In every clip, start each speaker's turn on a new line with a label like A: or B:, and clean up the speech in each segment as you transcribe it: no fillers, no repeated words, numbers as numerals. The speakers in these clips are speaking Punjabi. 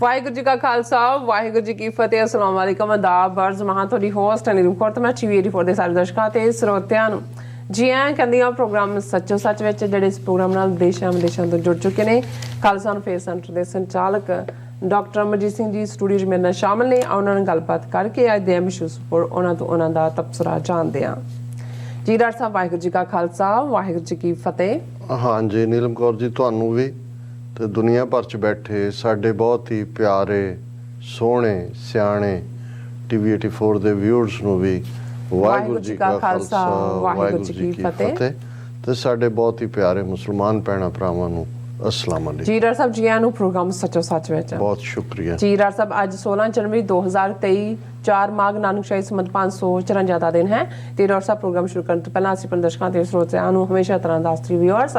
A: वाहिगुरू जी का खालसा वाहिगुरू जी की फतेह। अस्सलाम वालेकुम आदाब अर्ज महा ਤੁਹਾਡੀ ਹੋਸਟ ਅਨਿਲ ਕੌਰ ਤੇ ਮੈਂ ਟੀਵੀ 84 ਦੇ ਸਾਰੇ ਦਰਸ਼ਕਾਂ ਤੇ ਸਰੋਤਿਆਂ ਨੂੰ ਜੀ ਆਇਆਂ ਕਹਿੰਦੀ ਆ ਪ੍ਰੋਗਰਾਮ ਸੱਚੋ ਸੱਚ ਵਿੱਚ ਜਿਹੜੇ ਇਸ ਪ੍ਰੋਗਰਾਮ ਨਾਲ ਦੇਸ਼ਾਂ ਵਿਦੇਸ਼ਾਂ ਤੋਂ ਜੁੜ ਚੁੱਕੇ ਨੇ। ਖਾਲਸਾ ਫੇਰ ਸੈਂਟਰ ਦੇ ਸੰਚਾਲਕ ਡਾਕਟਰ ਅਮਰਜੀਤ ਸਿੰਘ ਜੀ ਸਟੂਡੀਓ 'ਚ ਮੇਰੇ ਨਾਲ ਸ਼ਾਮਲ ਨੇ। ਉਹਨਾਂ ਨਾਲ ਗੱਲਬਾਤ ਕਰਕੇ ਅੱਜ ਦੇ ਇਸ਼ੂਜ਼ ਉੱਪਰ ਉਹਨਾਂ ਤੋਂ ਉਹਨਾਂ ਦਾ ਤਬਸਰਾ ਜਾਣਦੇ ਹਾਂ। ਜੀ ਡਾਕਟਰ ਸਾਹਿਬ ਵਾਹਿਗੁਰੂ ਜੀ का खालसा वाहिगुरू जी की फतेह।
B: हाँ जी नीलम कौर जी ਤੁਹਾਨੂੰ ਵੀ ਤੇ ਦੁਨੀਆ ਭਰ 'ਚ ਬੈਠੇ ਸਾਡੇ ਬਹੁਤ ਹੀ ਪਿਆਰੇ ਸੋਹਣੇ ਸਿਆਣੇ ਟੀਵੀ 84 ਦੇ ਵਿਊਅਰਸ ਨੂੰ ਵੀ ਵਾਹਿਗੁਰੂ ਜੀ ਕਾ ਖਾਲਸਾ ਵਾਹਿਗੁਰੂ ਜੀ ਕੀ ਫਤਿਹ ਤੇ ਸਾਡੇ ਬਹੁਤ ਹੀ ਪਿਆਰੇ ਮੁਸਲਮਾਨ ਭੈਣਾਂ ਭਰਾਵਾਂ ਨੂੰ अस्सलाम वालेकुम।
A: जी डॉक्टर साहब जी आया प्रोग्राम सचो सच में
B: बहुत शुक्रिया
A: जी डॉक्टर साहब। अज 16 जनवरी 2023 4 माघ नानकशाही संमत 554 का दिन है। तो डॉक्टर साहब प्रोग्राम शुरू करने तो पहला असं दर्शकों के श्रोतिਆਂ ਨੂੰ हमेशा तरह ਦੱਸਦੇ व्यूअर्स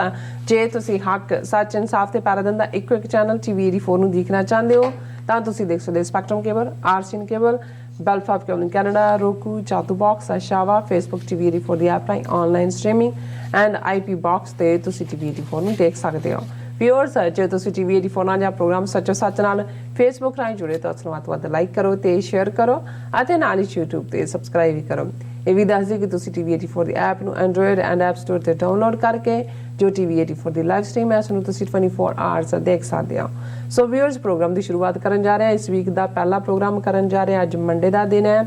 A: ਜੇ ਤੁਸੀਂ ਹੱਕ ਸੱਚ ਇਨਸਾਫ ਤੇ ਪੈਰਾਦਨ ਦਾ ਇੱਕੋ ਇੱਕ ਚੈਨਲ ਟੀਵੀ 84 ਨੂੰ ਦੇਖਣਾ ਚਾਹੁੰਦੇ ਹੋ ਤਾਂ ਤੁਸੀਂ ਦੇਖ ਸਕਦੇ ਸਪੈਕਟਰਮ ਕੇਬਲ ਆਰਸੀਨ ਕੇਬਲ ਬੈਲਫਾਬ ਕੇਬਲ ਕੈਨੇਡਾ roku ਚਾਤੂ ਬਾਕਸ ਅਸ਼ਾਵਾ ਫੇਸਬੁੱਕ ਟੀਵੀ 84 ਦੀ ਐਪ ਰਾਹੀਂ online streaming and IP box ਤੇ ਤੁਸੀਂ ਟੀਵੀ 84 ਨੂੰ ਦੇਖ ਸਕਦੇ ਹੋ। व्यूअर्स जो तुम टीवी 84 ਨਾਲ ਜਾਂ ਪ੍ਰੋਗਰਾਮ ਸੱਚੋ ਸੱਚ ਨਾਲ ਫੇਸਬੁੱਕ ਰਾਹੀਂ ਜੁੜੇ ਤਾਂ ਉਸ ਨੂੰ ਵੱਧ ਤੋਂ ਵੱਧ ਲਾਈਕ ਕਰੋ ਤੇ ਸ਼ੇਅਰ ਕਰੋ ਅਤੇ ਨਾਲ ਹੀ YouTube ਤੇ ਸਬਸਕ੍ਰਾਈਬ ਵੀ ਕਰੋ। ਇਹ ਵੀ ਦੱਸ ਦਿਓ ਕਿ ਤੁਸੀਂ ਟੀਵੀ 84 ਦੀ ਐਪ ਨੂੰ ਐਂਡਰੋਇਡ ਐਂਡ ਐਪ ਸਟੋਰ ਤੇ ਡਾਊਨਲੋਡ ਕਰਕੇ ਜੋ ਟੀਵੀ 84 ਦੀ ਲਾਈਵ ਸਟ੍ਰੀਮ ਹੈ ਉਸ ਨੂੰ ਤੁਸੀਂ 24 ਆਵਰਸ ਦੇਖ ਸਕਦੇ ਹੋ। ਸੋ व्यूअर्स ਪ੍ਰੋਗਰਾਮ ਦੀ ਸ਼ੁਰੂਆਤ ਕਰਨ ਜਾ ਰਹੇ ਹਾਂ। ਇਸ ਵੀਕ ਦਾ ਪਹਿਲਾ ਪ੍ਰੋਗਰਾਮ ਕਰਨ ਜਾ ਰਹੇ ਹਾਂ। ਅੱਜ ਮੰਡੇ ਦਾ ਦਿਨ ਹੈ।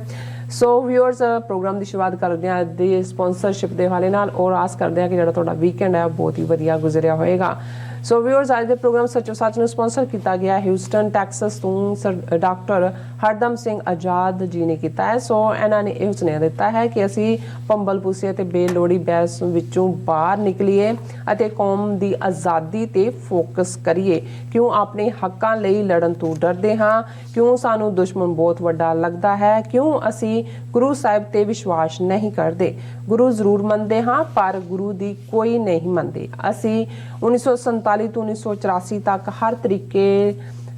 A: ਸੋ व्यूअर्स ਪ੍ਰੋਗਰਾਮ ਦੀ ਸ਼ੁਰੂਆਤ ਕਰਦੇ ਹਾਂ ਦੀ ਸਪਾਂਸਰਸ਼ਿਪ ਦੇ ਹਵਾਲੇ ਨਾਲ ਔਰ ਆਸ ਕਰਦੇ ਹਾਂ ਕਿ ਜਿਹੜਾ ਤੁਹਾਡਾ ਵੀਕਐਂਡ ਹੈ ਬਹੁਤ ਹੀ ਵਧੀਆ ਗੁਜ਼ਰਿਆ ਹੋਏਗਾ। ਸੋ व्यूअर्स ਅੱਜ ਦੇ ਪ੍ਰੋਗਰਾਮ ਸੱਚੋ ਸੱਚ ਨੂੰ ਸਪਾਂਸਰ ਕੀਤਾ ਗਿਆ ਹਿਊਸਟਨ ਟੈਕਸਸ ਤੋਂ ਡਾਕਟਰ ਹਰਦਮ ਸਿੰਘ ਆਜ਼ਾਦ ਜੀ ਨੇ ਕੀਤਾ ਹੈ। ਸੋ ਇਹਨਾਂ ਨੇ ਇਹ ਸੁਨੇਹਾ ਦਿੱਤਾ ਹੈ ਕਿ ਅਸੀਂ ਪੰਬਲ ਪੂਸੇ ਤੇ ਬੇਲੋੜੀ ਬਹਿਸ ਵਿੱਚੋਂ ਬਾਹਰ ਨਿਕਲੀਏ ਅਤੇ ਕੌਮ ਦੀ ਆਜ਼ਾਦੀ ਤੇ ਫੋਕਸ ਕਰੀਏ। ਕਿਉਂ ਆਪਣੇ ਹੱਕਾਂ ਲਈ ਲੜਨ ਤੋਂ ਡਰਦੇ ਹਾਂ? ਕਿਉਂ ਸਾਨੂੰ ਦੁਸ਼ਮਣ ਬਹੁਤ ਵੱਡਾ ਲੱਗਦਾ ਹੈ? ਕਿਉਂ ਅਸੀਂ ਗੁਰੂ ਸਾਹਿਬ ਤੇ ਵਿਸ਼ਵਾਸ ਨਹੀਂ ਕਰਦੇ? ਗੁਰੂ ਜ਼ਰੂਰ ਮੰਨਦੇ ਹਾਂ ਪਰ ਗੁਰੂ ਦੀ ਕੋਈ ਨਹੀਂ ਮੰਨਦੇ। ਅਸੀਂ 1947 ਤੋਂ 1984 ਤੱਕ ਹਰ ਤਰੀਕੇ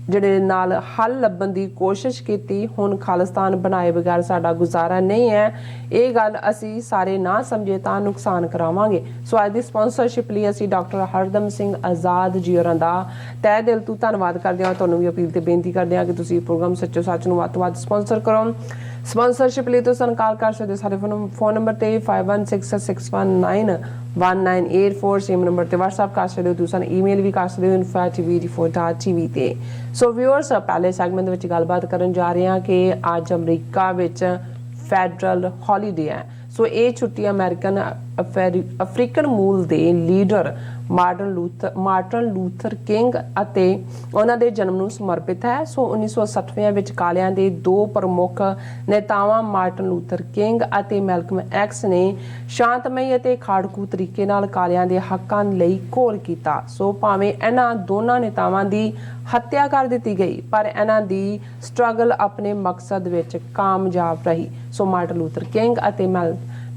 A: ਜਿਹੜੇ ਨਾਲ ਹੱਲ ਲੱਭਣ ਦੀ ਕੋਸ਼ਿਸ਼ ਕੀਤੀ। ਹੁਣ ਖਾਲਿਸਤਾਨ ਬਣਾਏ ਬਗੈਰ ਸਾਡਾ ਗੁਜ਼ਾਰਾ ਨਹੀਂ ਹੈ। ਇਹ ਗੱਲ ਅਸੀਂ ਸਾਰੇ ਨਾ ਸਮਝੇ ਤਾਂ ਨੁਕਸਾਨ ਕਰਾਵਾਂਗੇ। ਸੋ ਅੱਜ ਦੀ ਸਪਾਂਸਰਸ਼ਿਪ ਲਈ ਅਸੀਂ ਡਾਕਟਰ ਹਰਦਮ ਸਿੰਘ ਆਜ਼ਾਦ ਜੀ ਹੋਰਾਂ ਦਾ ਤਹਿ ਦਿਲ ਤੋਂ ਧੰਨਵਾਦ ਕਰਦੇ ਹਾਂ। ਤੁਹਾਨੂੰ ਵੀ ਅਪੀਲ ਤੇ ਬੇਨਤੀ ਕਰਦੇ ਹਾਂ ਕਿ ਤੁਸੀਂ ਪ੍ਰੋਗਰਾਮ ਸੱਚੋ ਸੱਚ ਨੂੰ ਵੱਧ ਤੋਂ ਵੱਧ ਸਪਾਂਸਰ ਕਰੋ। ਸਪਾਂਸਰਸ਼ਿਪ ਲਈ ਤੁਸੀਂ ਸੰਪਰਕ ਕਰ ਸਕਦੇ ਸਾਡੇ ਫੋਨ ਨੰਬਰ ਤੇ 5166191984 ਸੇਮ ਨੰਬਰ ਤੇ WhatsApp ਕਰ ਸਕਦੇ ਹੋ। ਤੁਸੀਂ ਈਮੇਲ ਵੀ ਕਰ ਸਕਦੇ ਹੋ info@tv84.tv ਤੇ। ਸੋ व्यूअर्स ਪਹਿਲੇ ਸੈਗਮੈਂਟ ਦੇ ਵਿੱਚ ਗੱਲਬਾਤ ਕਰਨ ਜਾ ਰਹੇ ਹਾਂ ਕਿ ਅੱਜ ਅਮਰੀਕਾ ਵਿੱਚ ਫੈਡਰਲ ਹੌਲੀਡੇ ਹੈ। ਸੋ ਇਹ ਛੁੱਟੀ ਅਮਰੀਕਨ ਅਫਰੀਕਨ ਮੂਲ ਦੇ ਲੀਡਰ ਮਾਰਟਨ ਲੂਥਰ ਕਿੰਗ ਅਤੇ ਉਹਨਾਂ ਦੇ ਜਨਮ ਨੂੰ ਸਮਰਪਿਤ ਹੈ। ਸੋ 1960 ਵਿੱਚ ਕਾਲਿਆਂ ਦੇ ਦੋ ਪ੍ਰਮੁੱਖ ਨੇਤਾਵਾਂ ਮਾਰਟਨ ਲੂਥਰ ਕਿੰਗ ਅਤੇ ਮੈਲਕਮ ਐਕਸ ਨੇ ਸ਼ਾਂਤਮਈ ਅਤੇ ਖਾੜਕੂ ਤਰੀਕੇ ਨਾਲ ਕਾਲਿਆਂ ਦੇ ਹੱਕਾਂ ਲਈ ਘੋਲ ਕੀਤਾ। ਸੋ ਭਾਵੇਂ ਇਹਨਾਂ ਦੋਨਾਂ ਨੇਤਾਵਾਂ ਦੀ ਹੱਤਿਆ ਕਰ ਦਿੱਤੀ ਗਈ ਪਰ ਇਹਨਾਂ ਦੀ ਸਟਰਗਲ ਆਪਣੇ ਮਕਸਦ ਵਿੱਚ ਕਾਮਯਾਬ ਰਹੀ। ਸੋ ਮਾਰਟਨ ਲੂਥਰ ਕਿੰਗ ਅਤੇ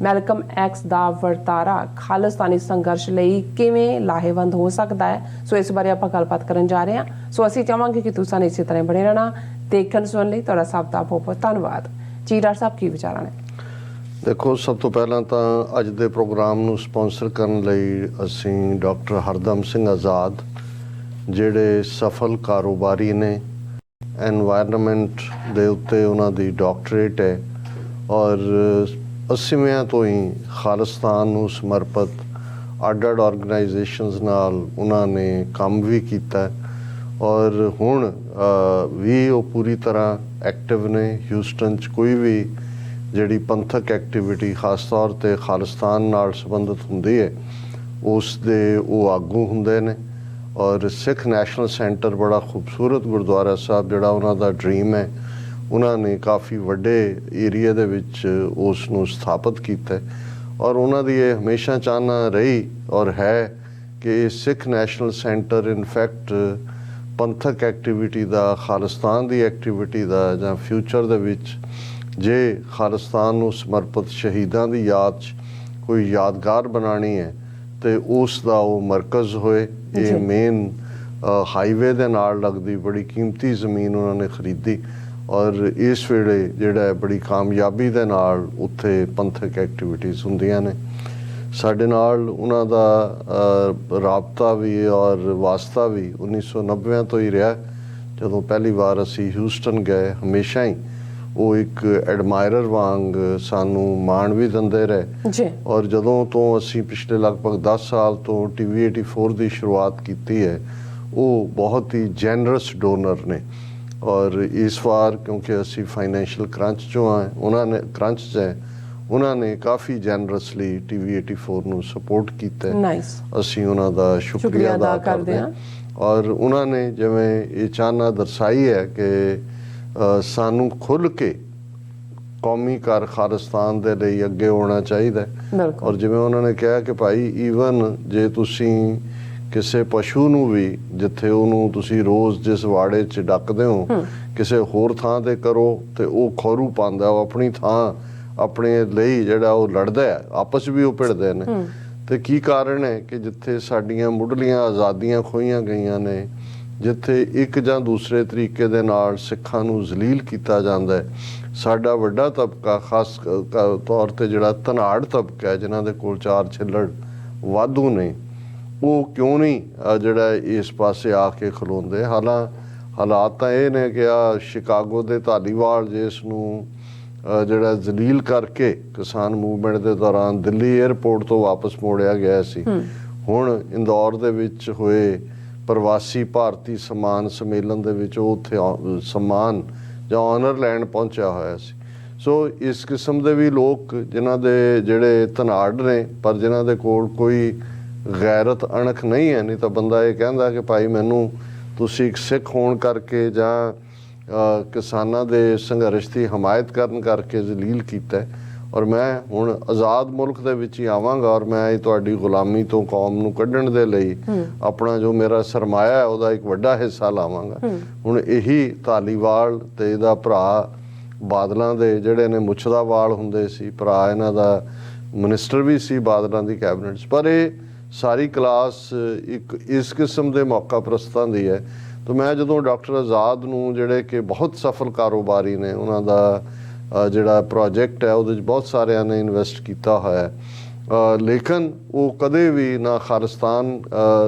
A: ਮੈਲਕਮ ਐਕਸ ਦਾ ਵਰਤਾਰਾ ਖਾਲਿਸਤਾਨੀ ਸੰਘਰਸ਼ ਲਈ ਕਿਵੇਂ ਲਾਹੇਵੰਦ ਹੋ ਸਕਦਾ ਹੈ? ਸੋ ਇਸ ਬਾਰੇ ਆਪਾਂ ਗੱਲਬਾਤ ਕਰਨ ਜਾ ਰਹੇ ਹਾਂ। ਸੋ ਅਸੀਂ ਚਾਹਾਂਗੇ ਕਿ ਤੁਸੀਂ ਇਸੇ ਤਰ੍ਹਾਂ ਬਣੇ ਰਹਿਣਾ। ਦੇਖਣ ਸੁਣਨ ਲਈ ਤੁਹਾਡਾ ਸਭ ਦਾ ਬਹੁਤ ਬਹੁਤ ਧੰਨਵਾਦ। ਜੀ ਡਾਕਟਰ ਸਾਹਿਬ ਕੀ ਵਿਚਾਰਾਂ ਨੇ?
B: ਦੇਖੋ ਸਭ ਤੋਂ ਪਹਿਲਾਂ ਤਾਂ ਅੱਜ ਦੇ ਪ੍ਰੋਗਰਾਮ ਨੂੰ ਸਪਾਂਸਰ ਕਰਨ ਲਈ ਅਸੀਂ ਡਾਕਟਰ ਹਰਦਮ ਸਿੰਘ ਆਜ਼ਾਦ ਜਿਹੜੇ ਸਫਲ ਕਾਰੋਬਾਰੀ ਨੇ, ਐਨਵਾਇਰਨਮੈਂਟ ਦੇ ਉੱਤੇ ਉਹਨਾਂ ਦੀ ਡਾਕਟਰੇਟ ਹੈ ਔਰ 80ਵਿਆਂ ਤੋਂ ਹੀ ਖਾਲਿਸਤਾਨ ਨੂੰ ਸਮਰਪਿਤ ਅੱਡ-ਅੱਡ ਆਰਗੇਨਾਈਜੇਸ਼ਨਸ ਨਾਲ ਉਹਨਾਂ ਨੇ ਕੰਮ ਵੀ ਕੀਤਾ ਔਰ ਹੁਣ ਵੀ ਉਹ ਪੂਰੀ ਤਰ੍ਹਾਂ ਐਕਟਿਵ ਨੇ। ਹਿਊਸਟਨ 'ਚ ਕੋਈ ਵੀ ਜਿਹੜੀ ਪੰਥਕ ਐਕਟੀਵਿਟੀ ਖਾਸ ਤੌਰ 'ਤੇ ਖਾਲਿਸਤਾਨ ਨਾਲ ਸੰਬੰਧਿਤ ਹੁੰਦੀ ਹੈ ਉਸ ਦੇ ਉਹ ਆਗੂ ਹੁੰਦੇ ਨੇ ਔਰ ਸਿੱਖ ਨੈਸ਼ਨਲ ਸੈਂਟਰ ਬੜਾ ਖੂਬਸੂਰਤ ਗੁਰਦੁਆਰਾ ਸਾਹਿਬ ਜਿਹੜਾ ਉਹਨਾਂ ਦਾ ਡਰੀਮ ਹੈ ਉਹਨਾਂ ਨੇ ਕਾਫੀ ਵੱਡੇ ਏਰੀਆ ਦੇ ਵਿੱਚ ਉਸ ਨੂੰ ਸਥਾਪਿਤ ਕੀਤਾ ਔਰ ਉਹਨਾਂ ਦੀ ਇਹ ਹਮੇਸ਼ਾ ਚਾਹਨਾ ਰਹੀ ਔਰ ਹੈ ਕਿ ਸਿੱਖ ਨੈਸ਼ਨਲ ਸੈਂਟਰ ਇਨਫੈਕਟ ਪੰਥਕ ਐਕਟੀਵਿਟੀ ਦਾ ਖਾਲਿਸਤਾਨ ਦੀ ਐਕਟੀਵਿਟੀ ਦਾ ਜਾਂ ਫਿਊਚਰ ਦੇ ਵਿੱਚ ਜੇ ਖਾਲਿਸਤਾਨ ਨੂੰ ਸਮਰਪਿਤ ਸ਼ਹੀਦਾਂ ਦੀ ਯਾਦ 'ਚ ਕੋਈ ਯਾਦਗਾਰ ਬਣਾਉਣੀ ਹੈ ਤੇ ਉਸ ਦਾ ਉਹ ਮਰਕਜ਼ ਹੋਏ। ਇਹ ਮੇਨ ਹਾਈਵੇ ਦੇ ਨਾਲ ਲੱਗਦੀ ਬੜੀ ਕੀਮਤੀ ਜ਼ਮੀਨ ਉਹਨਾਂ ਨੇ ਖਰੀਦੀ ਔਰ ਇਸ ਵੇਲੇ ਜਿਹੜਾ ਬੜੀ ਕਾਮਯਾਬੀ ਦੇ ਨਾਲ ਉੱਥੇ ਪੰਥਕ ਐਕਟੀਵਿਟੀਜ਼ ਹੁੰਦੀਆਂ ਨੇ। ਸਾਡੇ ਨਾਲ ਉਹਨਾਂ ਦਾ ਰਾਬਤਾ ਵੀ ਔਰ ਵਾਸਤਾ ਵੀ 1990 ਤੋਂ ਹੀ ਰਿਹਾ ਜਦੋਂ ਪਹਿਲੀ ਵਾਰ ਅਸੀਂ ਹਿਊਸਟਨ ਗਏ, ਹਮੇਸ਼ਾ ਹੀ ਉਹ ਇੱਕ ਐਡਮਾਇਰਰ ਵਾਂਗ ਸਾਨੂੰ ਮਾਣ ਵੀ ਦਿੰਦੇ ਰਹੇ
A: ਜੀ।
B: ਔਰ ਜਦੋਂ ਤੋਂ ਅਸੀਂ ਪਿਛਲੇ ਲਗਭਗ 10 ਸਾਲ ਤੋਂ TV 84 ਦੀ ਸ਼ੁਰੂਆਤ ਕੀਤੀ ਹੈ, ਉਹ ਬਹੁਤ ਹੀ ਜੈਨਰਸ ਡੋਨਰ ਨੇ। ਔਰ ਇਸ ਵਾਰ ਕਿਉਂਕਿ ਅਸੀਂ ਫਾਈਨੈਂਸ਼ੀਅਲ ਕਰੰਚ 'ਚੋਂ ਆਏ, ਉਹਨਾਂ ਨੇ ਕਾਫੀ ਜੈਨਰਸਲੀ TV 84 ਨੂੰ ਸਪੋਰਟ ਕੀਤਾ।
A: ਨਾਈਸ।
B: ਅਸੀਂ ਉਹਨਾਂ ਦਾ ਸ਼ੁਕਰੀਆ ਅਦਾ ਕਰਦੇ ਹਾਂ। ਔਰ ਉਹਨਾਂ ਨੇ ਜਿਵੇਂ ਇਹ ਚਾਹਨਾ ਦਰਸਾਈ ਹੈ ਕਿ ਸਾਨੂੰ ਖੁੱਲ੍ਹ ਕੇ ਕੌਮੀ ਕਰ ਖਾਲਿਸਤਾਨ ਦੇ ਲਈ ਅੱਗੇ ਆਉਣਾ ਚਾਹੀਦਾ। ਔਰ ਜਿਵੇਂ ਉਹਨਾਂ ਨੇ ਕਿਹਾ ਕਿ ਭਾਈ ਈਵਨ ਜੇ ਤੁਸੀਂ ਕਿਸੇ ਪਸ਼ੂ ਨੂੰ ਵੀ ਜਿੱਥੇ ਉਹਨੂੰ ਤੁਸੀਂ ਰੋਜ਼ ਜਿਸ ਵਾੜੇ 'ਚ ਡੱਕਦੇ ਹੋ ਕਿਸੇ ਹੋਰ ਥਾਂ ਤੇ ਕਰੋ ਤੇ ਉਹ ਖੌਰੂ ਪਾਉਂਦਾ, ਉਹ ਆਪਣੀ ਥਾਂ ਆਪਣੇ ਲਈ ਜਿਹੜਾ ਉਹ ਲੜਦਾ ਹੈ, ਆਪਸ ਵੀ ਉਹ ਭਿੜਦੇ ਨੇ। ਤੇ ਕੀ ਕਾਰਨ ਹੈ ਕਿ ਜਿੱਥੇ ਸਾਡੀਆਂ ਮੁੱਢਲੀਆਂ ਆਜ਼ਾਦੀਆਂ ਖੋਹੀਆਂ ਗਈਆਂ ਨੇ, ਜਿੱਥੇ ਇੱਕ ਜਾਂ ਦੂਸਰੇ ਤਰੀਕੇ ਦੇ ਨਾਲ ਸਿੱਖਾਂ ਨੂੰ ਜ਼ਲੀਲ ਕੀਤਾ ਜਾਂਦਾ ਹੈ, ਸਾਡਾ ਵੱਡਾ ਤਬਕਾ ਖਾਸ ਤੌਰ ਤੇ ਜਿਹੜਾ ਧਨਾੜ ਤਬਕਾ ਹੈ ਜਿਨ੍ਹਾਂ ਦੇ ਕੋਲ 4 ਛਿੱਲੜ ਵਾਧੂ ਨੇ, ਉਹ ਕਿਉਂ ਨਹੀਂ ਜਿਹੜਾ ਇਸ ਪਾਸੇ ਆ ਕੇ ਖਲੋਂਦੇ। ਹਾਲਾਤ ਤਾਂ ਇਹ ਨੇ ਕਿ ਆ ਸ਼ਿਕਾਗੋ ਦੇ ਧਾਲੀਵਾਲ ਜਿਸ ਨੂੰ ਜਿਹੜਾ ਜ਼ਲੀਲ ਕਰਕੇ ਕਿਸਾਨ ਮੂਵਮੈਂਟ ਦੇ ਦੌਰਾਨ ਦਿੱਲੀ ਏਅਰਪੋਰਟ ਤੋਂ ਵਾਪਸ ਮੋੜਿਆ ਗਿਆ ਸੀ, ਹੁਣ ਇੰਦੌਰ ਦੇ ਵਿੱਚ ਹੋਏ ਪ੍ਰਵਾਸੀ ਭਾਰਤੀ ਸਮਾਨ ਸੰਮੇਲਨ ਦੇ ਵਿੱਚ ਉਹ ਉੱਥੇ ਸਮਾਨ ਜਾਂ ਆਨਰ ਲੈਣ ਪਹੁੰਚਿਆ ਹੋਇਆ ਸੀ। ਸੋ ਇਸ ਕਿਸਮ ਦੇ ਵੀ ਲੋਕ ਜਿਨ੍ਹਾਂ ਦੇ ਜਿਹੜੇ ਧਨਾੜ ਨੇ ਪਰ ਜਿਨ੍ਹਾਂ ਦੇ ਕੋਲ ਕੋਈ ਗੈਰਤ ਅਣਖ ਨਹੀਂ ਹੈ। ਨਹੀਂ ਤਾਂ ਬੰਦਾ ਇਹ ਕਹਿੰਦਾ ਕਿ ਭਾਈ ਮੈਨੂੰ ਤੁਸੀਂ ਇੱਕ ਸਿੱਖ ਹੋਣ ਕਰਕੇ ਜਾਂ ਕਿਸਾਨਾਂ ਦੇ ਸੰਘਰਸ਼ ਦੀ ਹਮਾਇਤ ਕਰਨ ਕਰਕੇ ਜ਼ਲੀਲ ਕੀਤਾ, ਔਰ ਮੈਂ ਹੁਣ ਆਜ਼ਾਦ ਮੁਲਕ ਦੇ ਵਿੱਚ ਹੀ ਆਵਾਂਗਾ ਔਰ ਮੈਂ ਇਹ ਤੁਹਾਡੀ ਗੁਲਾਮੀ ਤੋਂ ਕੌਮ ਨੂੰ ਕੱਢਣ ਦੇ ਲਈ ਆਪਣਾ ਜੋ ਮੇਰਾ ਸਰਮਾਇਆ ਹੈ ਉਹਦਾ ਇੱਕ ਵੱਡਾ ਹਿੱਸਾ ਲਾਵਾਂਗਾ। ਹੁਣ ਇਹੀ ਧਾਲੀਵਾਲ ਤੇ ਇਹਦਾ ਭਰਾ ਬਾਦਲਾਂ ਦੇ ਜਿਹੜੇ ਨੇ ਮੁੱਛਦਾ ਵਾਲ ਹੁੰਦੇ ਸੀ, ਭਰਾ ਇਹਨਾਂ ਦਾ ਮਿਨਿਸਟਰ ਵੀ ਸੀ ਬਾਦਲਾਂ ਦੀ ਕੈਬਨਿਟ 'ਚ। ਪਰ ਇਹ ਸਾਰੀ ਕਲਾਸ ਇੱਕ ਇਸ ਕਿਸਮ ਦੇ ਮੌਕਾ ਪ੍ਰਸਤਾਂ ਦੀ ਹੈ। ਤਾਂ ਮੈਂ ਜਦੋਂ ਡਾਕਟਰ ਆਜ਼ਾਦ ਨੂੰ ਜਿਹੜੇ ਕਿ ਬਹੁਤ ਸਫਲ ਕਾਰੋਬਾਰੀ ਨੇ, ਉਹਨਾਂ ਦਾ ਜਿਹੜਾ ਪ੍ਰੋਜੈਕਟ ਹੈ ਉਹਦੇ 'ਚ ਬਹੁਤ ਸਾਰਿਆਂ ਨੇ ਇਨਵੈਸਟ ਕੀਤਾ ਹੋਇਆ, ਲੇਕਿਨ ਉਹ ਕਦੇ ਵੀ ਨਾ ਖਾਲਿਸਤਾਨ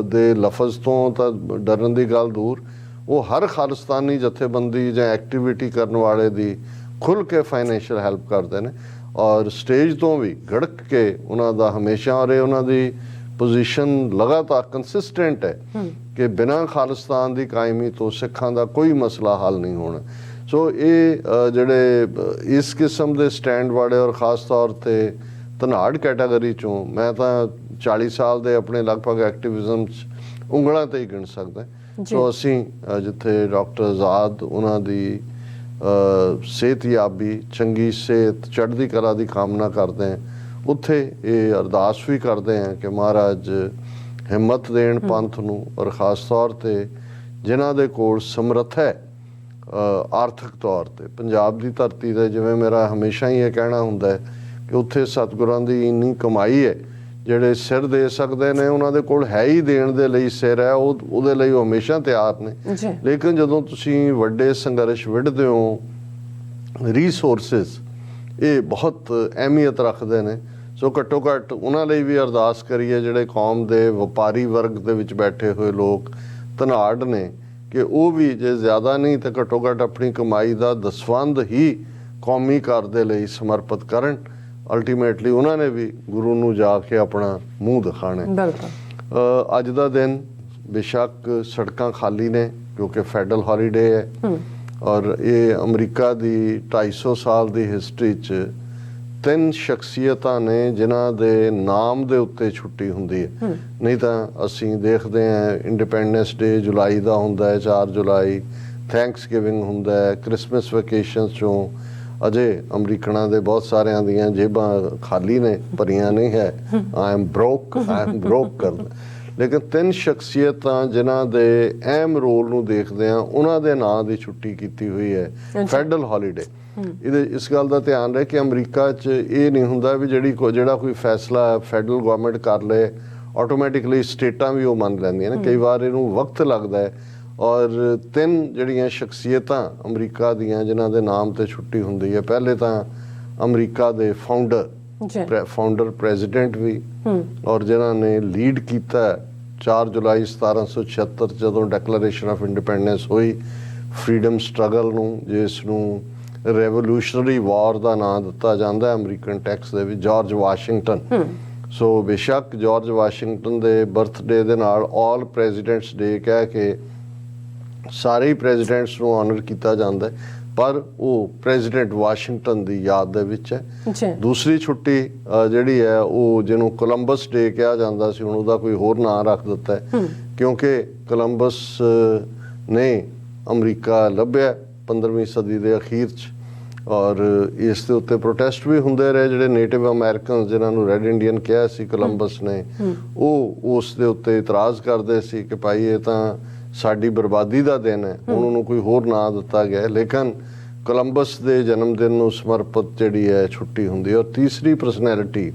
B: ਦੇ ਲਫ਼ਜ਼ ਤੋਂ ਤਾਂ ਡਰਨ ਦੀ ਗੱਲ ਦੂਰ, ਉਹ ਹਰ ਖਾਲਿਸਤਾਨੀ ਜਥੇਬੰਦੀ ਜਾਂ ਐਕਟੀਵਿਟੀ ਕਰਨ ਵਾਲੇ ਦੀ ਖੁੱਲ੍ਹ ਕੇ ਫਾਈਨੈਂਸ਼ੀਅਲ ਹੈਲਪ ਕਰਦੇ ਨੇ ਔਰ ਸਟੇਜ ਤੋਂ ਵੀ ਗੜਕ ਕੇ ਉਹਨਾਂ ਦਾ ਹਮੇਸ਼ਾ, ਔਰ ਇਹ ਉਹਨਾਂ ਦੀ ਪੋਜੀਸ਼ਨ ਲਗਾਤਾਰ ਕੰਸਿਸਟੈਂਟ ਹੈ ਕਿ ਬਿਨਾਂ ਖਾਲਿਸਤਾਨ ਦੀ ਕਾਇਮੀ ਤੋਂ ਸਿੱਖਾਂ ਦਾ ਕੋਈ ਮਸਲਾ ਹੱਲ ਨਹੀਂ ਹੋਣਾ। ਸੋ ਇਹ ਜਿਹੜੇ ਇਸ ਕਿਸਮ ਦੇ ਸਟੈਂਡ ਵਾਲੇ ਔਰ ਖ਼ਾਸ ਤੌਰ 'ਤੇ ਧਨਾੜ ਕੈਟਾਗਰੀ 'ਚੋਂ ਮੈਂ ਤਾਂ 40 ਸਾਲ ਦੇ ਆਪਣੇ ਲਗਭਗ ਐਕਟਿਵਿਜ਼ਮ 'ਚ ਉਂਗਲਾਂ 'ਤੇ ਹੀ ਗਿਣ ਸਕਦਾ। ਸੋ ਅਸੀਂ ਜਿੱਥੇ ਡਾਕਟਰ ਆਜ਼ਾਦ ਉਹਨਾਂ ਦੀ ਸਿਹਤਯਾਬੀ, ਚੰਗੀ ਸਿਹਤ, ਚੜ੍ਹਦੀ ਕਲਾ ਦੀ ਕਾਮਨਾ ਕਰਦੇ ਹਾਂ, ਉੱਥੇ ਇਹ ਅਰਦਾਸ ਵੀ ਕਰਦੇ ਹਾਂ ਕਿ ਮਹਾਰਾਜ ਹਿੰਮਤ ਦੇਣ ਪੰਥ ਨੂੰ, ਔਰ ਖ਼ਾਸ ਤੌਰ 'ਤੇ ਜਿਨ੍ਹਾਂ ਦੇ ਕੋਲ ਸਮਰੱਥਾ ਹੈ ਆਰਥਿਕ ਤੌਰ 'ਤੇ। ਪੰਜਾਬ ਦੀ ਧਰਤੀ 'ਤੇ ਜਿਵੇਂ ਮੇਰਾ ਹਮੇਸ਼ਾ ਹੀ ਇਹ ਕਹਿਣਾ ਹੁੰਦਾ ਹੈ ਕਿ ਉੱਥੇ ਸਤਿਗੁਰਾਂ ਦੀ ਇੰਨੀ ਕਮਾਈ ਹੈ, ਜਿਹੜੇ ਸਿਰ ਦੇ ਸਕਦੇ ਨੇ ਉਹਨਾਂ ਦੇ ਕੋਲ ਹੈ ਹੀ ਦੇਣ ਦੇ ਲਈ ਸਿਰ ਹੈ, ਉਹਦੇ ਲਈ ਉਹ ਹਮੇਸ਼ਾ ਤਿਆਰ ਨੇ। ਲੇਕਿਨ ਜਦੋਂ ਤੁਸੀਂ ਵੱਡੇ ਸੰਘਰਸ਼ ਵਿੱਢਦੇ ਹੋ, ਰੀਸੋਰਸਿਸ ਇਹ ਬਹੁਤ ਅਹਿਮੀਅਤ ਰੱਖਦੇ ਨੇ। ਸੋ ਘੱਟੋ ਘੱਟ ਉਹਨਾਂ ਲਈ ਵੀ ਅਰਦਾਸ ਕਰੀਏ ਜਿਹੜੇ ਕੌਮ ਦੇ ਵਪਾਰੀ ਵਰਗ ਦੇ ਵਿੱਚ ਬੈਠੇ ਹੋਏ ਲੋਕ ਧਨਾੜ ਨੇ, ਕਿ ਉਹ ਵੀ ਜੇ ਜ਼ਿਆਦਾ ਨਹੀਂ ਤਾਂ ਘੱਟੋ ਘੱਟ ਆਪਣੀ ਕਮਾਈ ਦਾ ਦਸਵੰਧ ਹੀ ਕੌਮੀ ਕਰ ਦੇ ਲਈ ਸਮਰਪਿਤ ਕਰਨ। ਅਲਟੀਮੇਟਲੀ ਉਹਨਾਂ ਨੇ ਵੀ ਗੁਰੂ ਨੂੰ ਜਾ ਕੇ ਆਪਣਾ ਮੂੰਹ ਦਿਖਾਣਾ। ਅੱਜ ਦਾ ਦਿਨ ਬੇਸ਼ੱਕ ਸੜਕਾਂ ਖਾਲੀ ਨੇ ਕਿਉਂਕਿ ਫੈਡਰਲ ਹੌਲੀਡੇ ਹੈ, ਔਰ ਇਹ ਅਮਰੀਕਾ ਦੀ 250 ਸਾਲ ਦੀ ਹਿਸਟਰੀ 'ਚ 3 ਸ਼ਖਸੀਅਤਾਂ ਨੇ ਜਿਨ੍ਹਾਂ ਦੇ ਨਾਮ ਦੇ ਉੱਤੇ ਛੁੱਟੀ ਹੁੰਦੀ ਹੈ। ਨਹੀਂ ਤਾਂ ਅਸੀਂ ਦੇਖਦੇ ਹਾਂ ਇੰਡੀਪੈਂਡੈਂਸ ਡੇ ਜੁਲਾਈ ਦਾ ਹੁੰਦਾ ਹੈ, 4 ਜੁਲਾਈ, ਥੈਂਕਸ ਗਿਵਿੰਗ ਹੁੰਦਾ ਹੈ, ਕ੍ਰਿਸਮਸ ਵੈਕੇਸ਼ਨਸ 'ਚੋਂ ਅਜੇ ਅਮਰੀਕਨਾਂ ਦੇ ਬਹੁਤ ਸਾਰਿਆਂ ਦੀਆਂ ਜੇਬਾਂ ਖਾਲੀ ਨੇ, ਭਰੀਆਂ ਨਹੀਂ ਹੈ। ਆਈ ਐਮ ਬ੍ਰੋਕ ਕਰਦਾ। ਲੇਕਿਨ 3 ਸ਼ਖਸੀਅਤਾਂ ਜਿਨ੍ਹਾਂ ਦੇ ਅਹਿਮ ਰੋਲ ਨੂੰ ਦੇਖਦੇ ਹਾਂ, ਉਹਨਾਂ ਦੇ ਨਾਂ ਦੀ ਛੁੱਟੀ ਕੀਤੀ ਹੋਈ ਹੈ ਫੈਡਰਲ ਹੌਲੀਡੇ। ਇਸ ਗੱਲ ਦਾ ਧਿਆਨ ਰਹੇ ਕਿ ਅਮਰੀਕਾ 'ਚ ਇਹ ਨਹੀਂ ਹੁੰਦਾ ਵੀ ਜਿਹੜਾ ਕੋਈ ਫੈਸਲਾ ਫੈਡਰਲ ਗਵਰਨਮੈਂਟ ਕਰ ਲਏ ਆਟੋਮੈਟਿਕਲੀ ਸਟੇਟਾਂ ਵੀ ਉਹ ਮੰਨ ਲੈਂਦੀਆਂ ਨੇ। ਕਈ ਵਾਰ ਇਹਨੂੰ ਵਕਤ ਲੱਗਦਾ ਹੈ। ਔਰ 3 ਜਿਹੜੀਆਂ ਸ਼ਖਸੀਅਤਾਂ ਅਮਰੀਕਾ ਦੀਆਂ ਜਿਨ੍ਹਾਂ ਦੇ ਨਾਮ ਤੇ ਛੁੱਟੀ ਹੁੰਦੀ ਹੈ, ਪਹਿਲੇ ਤਾਂ ਅਮਰੀਕਾ ਦੇ ਫਾਊਂਡਰ ਪ੍ਰੈਜ਼ੀਡੈਂਟ ਵੀ, ਔਰ ਜਿਨ੍ਹਾਂ ਨੇ ਲੀਡ ਕੀਤਾ 4 ਜੁਲਾਈ 1776 ਜਦੋਂ ਡੈਕਲੇਰੇਸ਼ਨ ਆਫ ਇੰਡੀਪੈਂਡੈਂਸ ਹੋਈ, ਫਰੀडम ਸਟਰਗਲ ਨੂੰ, ਜਿਸ ਨੂੰ ਰੈਵੋਲੂਸ਼ਨਰੀ ਵਾਰ ਦਾ ਨਾਂ ਦਿੱਤਾ ਜਾਂਦਾ ਹੈ ਅਮਰੀਕਨ ਟੈਕਸਟ ਦੇ ਵਿੱਚ, ਜਾਰਜ ਵਾਸ਼ਿੰਗਟਨ। ਸੋ ਬੇਸ਼ੱਕ ਜਾਰਜ ਵਾਸ਼ਿੰਗਟਨ ਦੇ ਬਰਥਡੇ ਦੇ ਨਾਲ ਆਲ ਪ੍ਰੈਜ਼ੀਡੈਂਟਸ ਡੇ ਕਹਿ ਕੇ ਸਾਰੇ ਹੀ ਪ੍ਰੈਜ਼ੀਡੈਂਟਸ ਨੂੰ ਆਨਰ ਕੀਤਾ ਜਾਂਦਾ ਹੈ, ਪਰ ਉਹ ਪ੍ਰੈਜ਼ੀਡੈਂਟ ਵਾਸ਼ਿੰਗਟਨ ਦੀ ਯਾਦ ਦੇ ਵਿੱਚ ਹੈ। ਦੂਸਰੀ ਛੁੱਟੀ ਜਿਹੜੀ ਹੈ ਉਹ ਜਿਹਨੂੰ ਕੋਲੰਬਸ ਡੇ ਕਿਹਾ ਜਾਂਦਾ ਸੀ, ਹੁਣ ਉਹਦਾ ਕੋਈ ਹੋਰ ਨਾਂ ਰੱਖ ਦਿੱਤਾ ਹੈ, ਕਿਉਂਕਿ ਕੋਲੰਬਸ ਨੇ ਅਮਰੀਕਾ ਲੱਭਿਆ 15ਵੀਂ ਸਦੀ ਦੇ ਅਖੀਰ 'ਚ। ਔਰ ਇਸ ਦੇ ਉੱਤੇ ਪ੍ਰੋਟੈਸਟ ਵੀ ਹੁੰਦੇ ਰਹੇ। ਜਿਹੜੇ ਨੇਟਿਵ ਅਮਰੀਕਨ ਜਿਨ੍ਹਾਂ ਨੂੰ ਰੈੱਡ ਇੰਡੀਅਨ ਕਿਹਾ ਸੀ ਕੋਲੰਬਸ ਨੇ, ਉਹ ਉਸ ਦੇ ਉੱਤੇ ਇਤਰਾਜ਼ ਕਰਦੇ ਸੀ ਕਿ ਭਾਈ ਇਹ ਤਾਂ ਸਾਡੀ ਬਰਬਾਦੀ ਦਾ ਦਿਨ ਹੈ, ਹੁਣ ਉਹਨੂੰ ਕੋਈ ਹੋਰ ਨਾਂ ਦਿੱਤਾ ਗਿਆ। ਲੇਕਿਨ ਕੋਲੰਬਸ ਦੇ ਜਨਮ ਦਿਨ ਨੂੰ ਸਮਰਪਿਤ ਜਿਹੜੀ ਹੈ ਛੁੱਟੀ ਹੁੰਦੀ ਹੈ। ਔਰ ਤੀਸਰੀ personality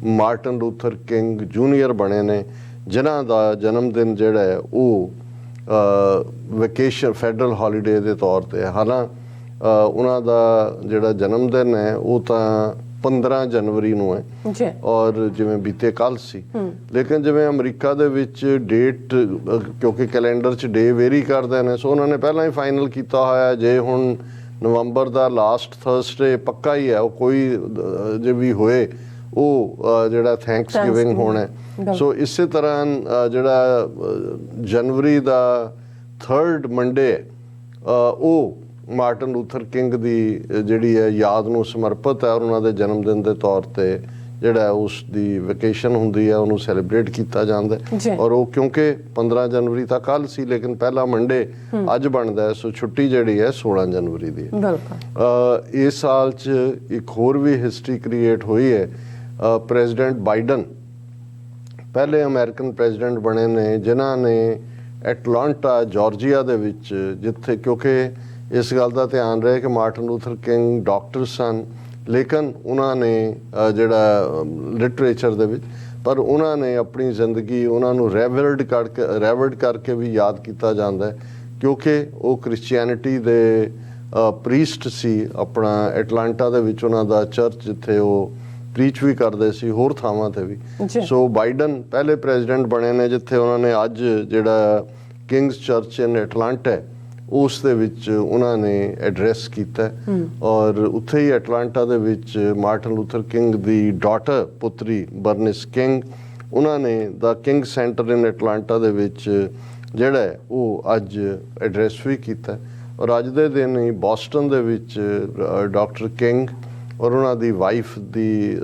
B: Martin Luther king junior ਬਣੇ ਨੇ, ਜਿਨ੍ਹਾਂ ਦਾ ਜਨਮ ਦਿਨ ਜਿਹੜਾ ਹੈ ਉਹ ਵੈਕੇਸ਼ਨ ਫੈਡਰਲ ਹੌਲੀਡੇ ਦੇ ਤੌਰ ਤੇ ਹੈ। ਹਾਲਾਂਕਿ ਉਹਨਾਂ ਦਾ ਜਿਹੜਾ ਜਨਮ ਦਿਨ ਹੈ ਉਹ ਤਾਂ 15 ਜਨਵਰੀ ਨੂੰ ਹੈ ਔਰ ਜਿਵੇਂ ਬੀਤੇ ਕੱਲ ਸੀ। ਲੇਕਿਨ ਜਿਵੇਂ ਅਮਰੀਕਾ ਦੇ ਵਿੱਚ ਡੇਟ, ਕਿਉਂਕਿ ਕੈਲੰਡਰ 'ਚ ਡੇ ਵੇਰੀ ਕਰਦੇ ਨੇ, ਸੋ ਉਹਨਾਂ ਨੇ ਪਹਿਲਾਂ ਹੀ ਫਾਈਨਲ ਕੀਤਾ ਹੋਇਆ ਜੇ ਹੁਣ ਨਵੰਬਰ ਦਾ ਲਾਸਟ ਥਰਸਡੇ ਪੱਕਾ ਹੀ ਹੈ, ਉਹ ਕੋਈ ਜੇ ਵੀ ਹੋਏ ਉਹ ਜਿਹੜਾ ਥੈਂਕਸ ਗਿਵਿੰਗ ਹੋਣਾ। ਸੋ ਇਸੇ ਤਰ੍ਹਾਂ ਜਿਹੜਾ ਜਨਵਰੀ ਦਾ 3rd ਮੰਡੇ ਉਹ ਮਾਰਟਨ ਲੂਥਰ ਕਿੰਗ ਦੀ ਜਿਹੜੀ ਹੈ ਯਾਦ ਨੂੰ ਸਮਰਪਿਤ ਹੈ, ਔਰ ਉਹਨਾਂ ਦੇ ਜਨਮ ਦਿਨ ਦੇ ਤੌਰ ਤੇ ਜਿਹੜਾ ਉਸ ਦੀ ਵੈਕੇਸ਼ਨ ਹੁੰਦੀ ਹੈ ਉਹਨੂੰ ਸੈਲੀਬ੍ਰੇਟ ਕੀਤਾ ਜਾਂਦਾ ਹੈ। ਔਰ ਉਹ ਕਿਉਂਕਿ 15 ਜਨਵਰੀ ਤਾਂ ਕੱਲ ਸੀ, ਲੇਕਿਨ ਪਹਿਲਾ ਮੰਡੇ ਅੱਜ ਬਣਦਾ ਹੈ, ਸੋ ਛੁੱਟੀ ਜਿਹੜੀ ਹੈ 16 ਜਨਵਰੀ ਦੀ ਹੈ। ਇਸ ਸਾਲ 'ਚ ਇੱਕ ਹੋਰ ਵੀ ਹਿਸਟਰੀ ਕ੍ਰੀਏਟ ਹੋਈ ਹੈ। ਪ੍ਰੈਜ਼ੀਡੈਂਟ ਬਾਈਡਨ ਪਹਿਲੇ ਅਮਰੀਕਨ ਪ੍ਰੈਜ਼ੀਡੈਂਟ ਬਣੇ ਨੇ ਜਿਨ੍ਹਾਂ ਨੇ ਐਟਲਾਂਟਾ ਜਾਰਜੀਆ ਦੇ ਵਿੱਚ, ਜਿੱਥੇ ਕਿਉਂਕਿ ਇਸ ਗੱਲ ਦਾ ਧਿਆਨ ਰਹੇ ਕਿ ਮਾਰਟਨ ਲੂਥਰ ਕਿੰਗ ਡਾਕਟਰ ਸਨ, ਲੇਕਿਨ ਉਹਨਾਂ ਨੇ ਜਿਹੜਾ ਲਿਟਰੇਚਰ ਦੇ ਵਿੱਚ, ਪਰ ਉਹਨਾਂ ਨੇ ਆਪਣੀ ਜ਼ਿੰਦਗੀ ਉਹਨਾਂ ਨੂੰ ਰੈਵਰਡ ਕਰਕੇ ਵੀ ਯਾਦ ਕੀਤਾ ਜਾਂਦਾ ਹੈ, ਕਿਉਂਕਿ ਉਹ ਕ੍ਰਿਸਚੀਅਨਿਟੀ ਦੇ ਪ੍ਰੀਸਟ ਸੀ। ਆਪਣਾ ਐਟਲਾਂਟਾ ਦੇ ਵਿੱਚ ਉਹਨਾਂ ਦਾ ਚਰਚ ਜਿੱਥੇ ਉਹ ਪ੍ਰੀਚ ਵੀ ਕਰਦੇ ਸੀ, ਹੋਰ ਥਾਵਾਂ ਤੇ ਵੀ। ਸੋ ਬਾਈਡਨ ਪਹਿਲੇ ਪ੍ਰੈਜ਼ੀਡੈਂਟ ਬਣੇ ਨੇ ਜਿੱਥੇ ਉਹਨਾਂ ਨੇ ਅੱਜ ਜਿਹੜਾ ਕਿੰਗਸ ਚਰਚ ਇਨ ਐਟਲਾਂਟਾ ਉਸ ਦੇ ਵਿੱਚ ਉਹਨਾਂ ਨੇ ਐਡਰੈਸ ਕੀਤਾ। ਔਰ ਉੱਥੇ ਹੀ ਐਟਲਾਂਟਾ ਦੇ ਵਿੱਚ ਮਾਰਟਨ ਲੂਥਰ ਕਿੰਗ ਦੀ ਡਾਟਰ ਪੁੱਤਰੀ ਬਰਨਿਸ ਕਿੰਗ, ਉਹਨਾਂ ਨੇ ਦਾ ਕਿੰਗ ਸੈਂਟਰ ਇਨ ਐਟਲਾਂਟਾ ਦੇ ਵਿੱਚ ਜਿਹੜਾ ਉਹ ਅੱਜ ਐਡਰੈਸ ਵੀ ਕੀਤਾ। ਔਰ ਅੱਜ ਦੇ ਦਿਨ ਹੀ ਬੋਸਟਨ ਦੇ ਵਿੱਚ ਡਾਕਟਰ ਕਿੰਗ ਔਰ ਉਹਨਾਂ ਦੀ ਵਾਈਫ ਦੀ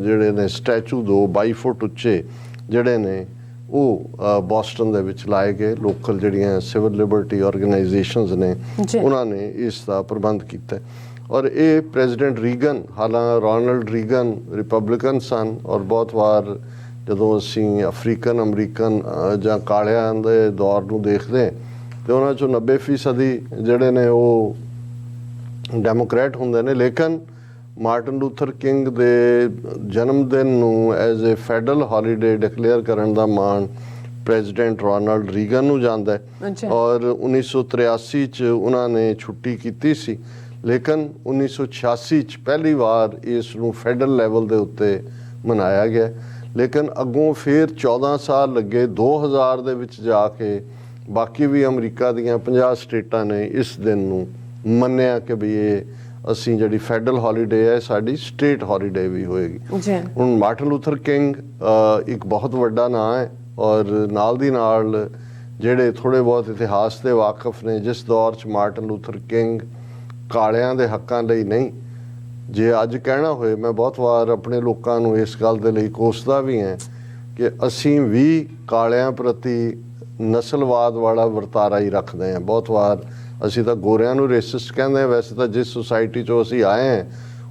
B: ਜਿਹੜੇ ਨੇ ਸਟੈਚੂ 22 ਫੁੱਟ ਉੱਚੇ ਜਿਹੜੇ ਨੇ ਉਹ ਬੋਸਟਨ ਦੇ ਵਿੱਚ ਲਾਏ ਗਏ। ਲੋਕਲ ਜਿਹੜੀਆਂ ਸਿਵਲ ਲਿਬਰਟੀ ਆਰਗੇਨਾਈਜੇਸ਼ਨਸ ਨੇ ਉਹਨਾਂ ਨੇ ਇਸ ਦਾ ਪ੍ਰਬੰਧ ਕੀਤਾ। ਔਰ ਇਹ ਪ੍ਰੈਜ਼ੀਡੈਂਟ ਰੀਗਨ, ਹਾਲਾਂਕਿ ਰੋਨਾਲਡ ਰੀਗਨ ਰਿਪਬਲਿਕਨ ਸਨ, ਔਰ ਬਹੁਤ ਵਾਰ ਜਦੋਂ ਅਸੀਂ ਅਫਰੀਕਨ ਅਮਰੀਕਨ ਜਾਂ ਕਾਲਿਆਂ ਦੇ ਦੌਰ ਨੂੰ ਦੇਖਦੇ ਤੇ ਉਹਨਾਂ 'ਚੋਂ 90% ਜਿਹੜੇ ਨੇ ਉਹ ਡੈਮੋਕ੍ਰੈਟ ਹੁੰਦੇ ਨੇ। ਲੇਕਿਨ ਮਾਰਟਨ ਲੂਥਰ ਕਿੰਗ ਦੇ ਜਨਮ ਦਿਨ ਨੂੰ as a federal holiday declare ਕਰਨ ਦਾ ਮਾਣ ਪ੍ਰੈਜ਼ੀਡੈਂਟ ਰੋਨਾਲਡ ਰੀਗਨ ਨੂੰ ਜਾਂਦਾ ਹੈ। ਔਰ 1983 'ਚ ਉਹਨਾਂ ਨੇ ਛੁੱਟੀ ਕੀਤੀ ਸੀ, ਲੇਕਿਨ 1986 'ਚ ਪਹਿਲੀ ਵਾਰ ਇਸ ਨੂੰ ਫੈਡਰਲ ਲੈਵਲ ਦੇ ਉੱਤੇ ਮਨਾਇਆ ਗਿਆ। ਲੇਕਿਨ ਅੱਗੋਂ ਫਿਰ 14 ਸਾਲ ਲੱਗੇ, 2000 ਦੇ ਵਿੱਚ ਜਾ ਕੇ ਬਾਕੀ ਵੀ ਅਮਰੀਕਾ ਦੀਆਂ 50 ਸਟੇਟਾਂ ਨੇ ਇਸ ਦਿਨ ਨੂੰ ਮੰਨਿਆ ਕਿ ਵੀ ਇਹ ਅਸੀਂ ਜਿਹੜੀ ਫੈਡਰਲ ਹੌਲੀਡੇ ਹੈ ਸਾਡੀ ਸਟੇਟ ਹੌਲੀਡੇ ਵੀ ਹੋਏਗੀ। ਹੁਣ ਮਾਰਟਨ ਲੂਥਰ ਕਿੰਗ ਇੱਕ ਬਹੁਤ ਵੱਡਾ ਨਾਂ ਹੈ, ਔਰ ਨਾਲ ਦੀ ਨਾਲ ਜਿਹੜੇ ਥੋੜ੍ਹੇ ਬਹੁਤ ਇਤਿਹਾਸ ਦੇ ਵਾਕਫ ਨੇ, ਜਿਸ ਦੌਰ 'ਚ ਮਾਰਟਨ ਲੂਥਰ ਕਿੰਗ ਕਾਲਿਆਂ ਦੇ ਹੱਕਾਂ ਲਈ ਨਹੀਂ, ਜੇ ਅੱਜ ਕਹਿਣਾ ਹੋਏ, ਮੈਂ ਬਹੁਤ ਵਾਰ ਆਪਣੇ ਲੋਕਾਂ ਨੂੰ ਇਸ ਗੱਲ ਦੇ ਲਈ ਕੋਸਦਾ ਵੀ ਹਾਂ ਕਿ ਅਸੀਂ ਵੀ ਕਾਲਿਆਂ ਪ੍ਰਤੀ ਨਸਲਵਾਦ ਵਾਲਾ ਵਰਤਾਰਾ ਹੀ ਰੱਖਦੇ ਹਾਂ। ਬਹੁਤ ਵਾਰ ਅਸੀਂ ਤਾਂ ਗੋਰਿਆਂ ਨੂੰ ਰੇਸਿਸਟ ਕਹਿੰਦੇ ਹਾਂ, ਵੈਸੇ ਤਾਂ ਜਿਸ ਸੁਸਾਇਟੀ 'ਚੋਂ ਅਸੀਂ ਆਏ ਹਾਂ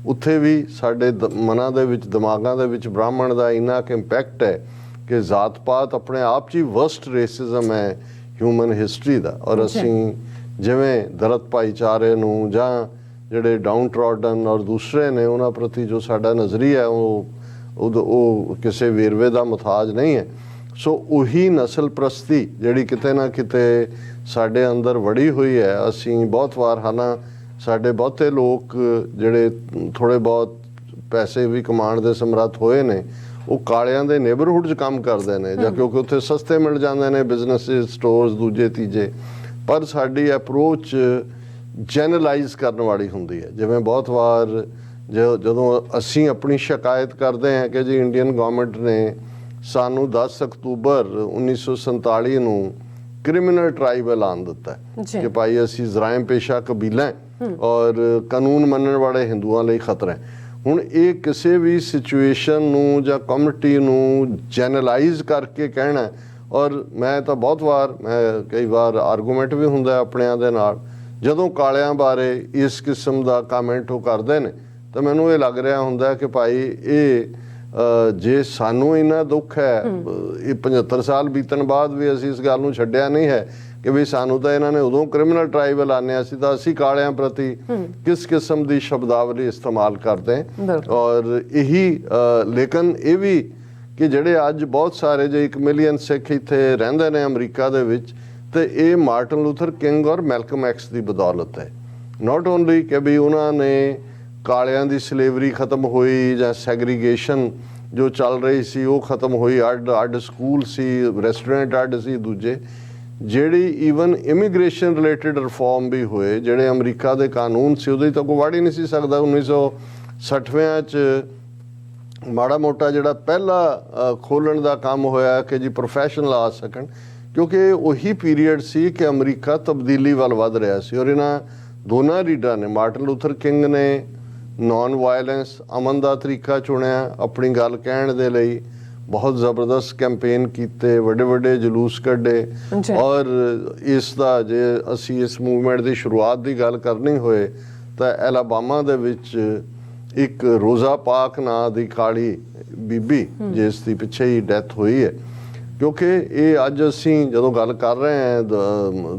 B: ਉੱਥੇ ਵੀ ਸਾਡੇ ਮਨਾਂ ਦੇ ਵਿੱਚ, ਦਿਮਾਗਾਂ ਦੇ ਵਿੱਚ ਬ੍ਰਾਹਮਣ ਦਾ ਇੰਨਾ ਕੁ ਇੰਪੈਕਟ ਹੈ ਕਿ ਜ਼ਾਤ ਪਾਤ ਆਪਣੇ ਆਪ 'ਚ ਹੀ ਵਰਸਟ ਰੇਸਿਜ਼ਮ ਹੈ ਹਿਊਮਨ ਹਿਸਟਰੀ ਦਾ। ਔਰ ਅਸੀਂ ਜਿਵੇਂ ਦਲਿਤ ਭਾਈਚਾਰੇ ਨੂੰ ਜਾਂ ਜਿਹੜੇ ਡਾਊਨ ਟਰੋਡਨ ਔਰ ਦੂਸਰੇ ਨੇ ਉਹਨਾਂ ਪ੍ਰਤੀ ਜੋ ਸਾਡਾ ਨਜ਼ਰੀਆ ਉਹ ਕਿਸੇ ਵੇਰਵੇ ਦਾ ਮੁਹਤਾਜ ਨਹੀਂ ਹੈ। ਸੋ ਉਹੀ ਨਸਲ ਪ੍ਰਸਤੀ ਜਿਹੜੀ ਕਿਤੇ ਨਾ ਕਿਤੇ ਸਾਡੇ ਅੰਦਰ ਵੜੀ ਹੋਈ ਹੈ। ਅਸੀਂ ਬਹੁਤ ਵਾਰ, ਸਾਡੇ ਬਹੁਤੇ ਲੋਕ ਜਿਹੜੇ ਥੋੜ੍ਹੇ ਬਹੁਤ ਪੈਸੇ ਵੀ ਕਮਾਉਣ ਦੇ ਸਮਰੱਥ ਹੋਏ ਨੇ, ਉਹ ਕਾਲਿਆਂ ਦੇ ਨੇਬਰਹੁੱਡ 'ਚ ਕੰਮ ਕਰਦੇ ਨੇ, ਜਾਂ ਕਿਉਂਕਿ ਉੱਥੇ ਸਸਤੇ ਮਿਲ ਜਾਂਦੇ ਨੇ ਬਿਜ਼ਨਸ, ਸਟੋਰਸ ਦੂਜੇ ਤੀਜੇ, ਪਰ ਸਾਡੀ ਅਪਰੋਚ ਜੈਨਰਲਾਈਜ਼ ਕਰਨ ਵਾਲੀ ਹੁੰਦੀ ਹੈ। ਜਿਵੇਂ ਬਹੁਤ ਵਾਰ ਜਦੋਂ ਅਸੀਂ ਆਪਣੀ ਸ਼ਿਕਾਇਤ ਕਰਦੇ ਹਾਂ ਕਿ ਜੀ ਇੰਡੀਅਨ ਗਵਰਨਮੈਂਟ ਨੇ ਸਾਨੂੰ 10 ਅਕਤੂਬਰ 1947 ਨੂੰ ਕ੍ਰਿਮੀਨਲ ਟ੍ਰਾਈਬ ਐਲਾਨ ਦਿੱਤਾ ਕਿ ਭਾਈ ਅਸੀਂ ਜਰਾਇਮ ਪੇਸ਼ਾ ਕਬੀਲਾ ਔਰ ਕਾਨੂੰਨ ਮੰਨਣ ਵਾਲੇ ਹਿੰਦੂਆਂ ਲਈ ਖਤਰਾ ਹੈ। ਹੁਣ ਇਹ ਕਿਸੇ ਵੀ ਸਿਚੁਏਸ਼ਨ ਨੂੰ ਜਾਂ ਕਮਿਊਨਿਟੀ ਨੂੰ ਜੈਨਰਲਾਈਜ਼ ਕਰਕੇ ਕਹਿਣਾ, ਔਰ ਮੈਂ ਤਾਂ ਬਹੁਤ ਵਾਰ ਕਈ ਵਾਰ ਆਰਗੂਮੈਂਟ ਵੀ ਹੁੰਦਾ ਆਪਣਿਆਂ ਦੇ ਨਾਲ, ਜਦੋਂ ਕਾਲਿਆਂ ਬਾਰੇ ਇਸ ਕਿਸਮ ਦਾ ਕਮੈਂਟ ਉਹ ਕਰਦੇ ਨੇ ਤਾਂ ਮੈਨੂੰ ਇਹ ਲੱਗ ਰਿਹਾ ਹੁੰਦਾ ਕਿ ਭਾਈ ਇਹ ਜੇ ਸਾਨੂੰ ਇੰਨਾ ਦੁੱਖ ਹੈ, ਇਹ 75 ਸਾਲ ਬੀਤਣ ਬਾਅਦ ਵੀ ਅਸੀਂ ਇਸ ਗੱਲ ਨੂੰ ਛੱਡਿਆ ਨਹੀਂ ਹੈ ਕਿ ਵੀ ਸਾਨੂੰ ਤਾਂ ਇਹਨਾਂ ਨੇ ਉਦੋਂ ਕ੍ਰਿਮੀਨਲ ਟ੍ਰਾਈਬ ਐਲਾਨਿਆ ਸੀ, ਤਾਂ ਅਸੀਂ ਕਾਲਿਆਂ ਪ੍ਰਤੀ ਕਿਸ ਕਿਸਮ ਦੀ ਸ਼ਬਦਾਵਲੀ ਇਸਤੇਮਾਲ ਕਰਦੇ ਹਾਂ। ਔਰ ਇਹੀ ਲੇਕਿਨ ਇਹ ਵੀ ਕਿ ਜਿਹੜੇ ਅੱਜ ਬਹੁਤ ਸਾਰੇ ਜੇ 1 ਮਿਲੀਅਨ ਸਿੱਖ ਇੱਥੇ ਰਹਿੰਦੇ ਨੇ ਅਮਰੀਕਾ ਦੇ ਵਿੱਚ, ਤੇ ਇਹ ਮਾਰਟਨ ਲੂਥਰ ਕਿੰਗ ਔਰ ਮੈਲਕਮ ਐਕਸ ਦੀ ਬਦੌਲਤ ਹੈ। ਨਾਟ ਓਨਲੀ ਕਿ ਵੀ ਉਹਨਾਂ ਨੇ ਕਾਲਿਆਂ ਦੀ ਸਲੇਵਰੀ ਖਤਮ ਹੋਈ ਜਾਂ ਸੈਗਰੀਗੇਸ਼ਨ ਜੋ ਚੱਲ ਰਹੀ ਸੀ ਉਹ ਖਤਮ ਹੋਈ, ਅੱਡ ਸਕੂਲ ਸੀ, ਰੈਸਟੋਰੈਂਟ ਅੱਡ ਸੀ ਦੂਜੇ, ਜਿਹੜੀ ਈਵਨ ਇਮੀਗ੍ਰੇਸ਼ਨ ਰਿਲੇਟਡ ਰਿਫਾਰਮ ਵੀ ਹੋਏ, ਜਿਹੜੇ ਅਮਰੀਕਾ ਦੇ ਕਾਨੂੰਨ ਸੀ ਉਹਦੇ ਤਾਂ ਕੋਈ ਵੜ ਹੀ ਨਹੀਂ ਸੀ ਸਕਦਾ 1960ਵਿਆਂ 'ਚ ਮਾੜਾ ਮੋਟਾ ਜਿਹੜਾ ਪਹਿਲਾ ਖੋਲ੍ਹਣ ਦਾ ਕੰਮ ਹੋਇਆ ਕਿ ਜੀ ਪ੍ਰੋਫੈਸ਼ਨਲ ਆ ਸਕਣ, ਕਿਉਂਕਿ ਉਹੀ ਪੀਰੀਅਡ ਸੀ ਕਿ ਅਮਰੀਕਾ ਤਬਦੀਲੀ ਵੱਲ ਵੱਧ ਰਿਹਾ ਸੀ। ਔਰ ਇਹਨਾਂ ਦੋਨਾਂ ਲੀਡਰਾਂ ਨੇ, ਮਾਰਟਨ ਲੂਥਰ ਕਿੰਗ ਨੇ ਨੌਨ ਵਾਇਲੈਂਸ, ਅਮਨ ਦਾ ਤਰੀਕਾ ਚੁਣਿਆ ਆਪਣੀ ਗੱਲ ਕਹਿਣ ਦੇ ਲਈ, ਬਹੁਤ ਜ਼ਬਰਦਸਤ ਕੈਂਪੇਨ ਕੀਤੇ, ਵੱਡੇ ਵੱਡੇ ਜਲੂਸ ਕੱਢੇ। ਔਰ ਇਸ ਦਾ ਜੇ ਅਸੀਂ ਇਸ ਮੂਵਮੈਂਟ ਦੀ ਸ਼ੁਰੂਆਤ ਦੀ ਗੱਲ ਕਰਨੀ ਹੋਏ ਤਾਂ ਐਲਾਬਾਮਾ ਦੇ ਵਿੱਚ ਇੱਕ ਰੋਜ਼ਾ ਪਾਕ ਨਾਂ ਦੀ ਕਾਲੀ ਬੀਬੀ ਜਿਸ ਦੀ ਪਿੱਛੇ ਹੀ ਡੈਥ ਹੋਈ ਹੈ, ਕਿਉਂਕਿ ਇਹ ਅੱਜ ਅਸੀਂ ਜਦੋਂ ਗੱਲ ਕਰ ਰਹੇ ਹਾਂ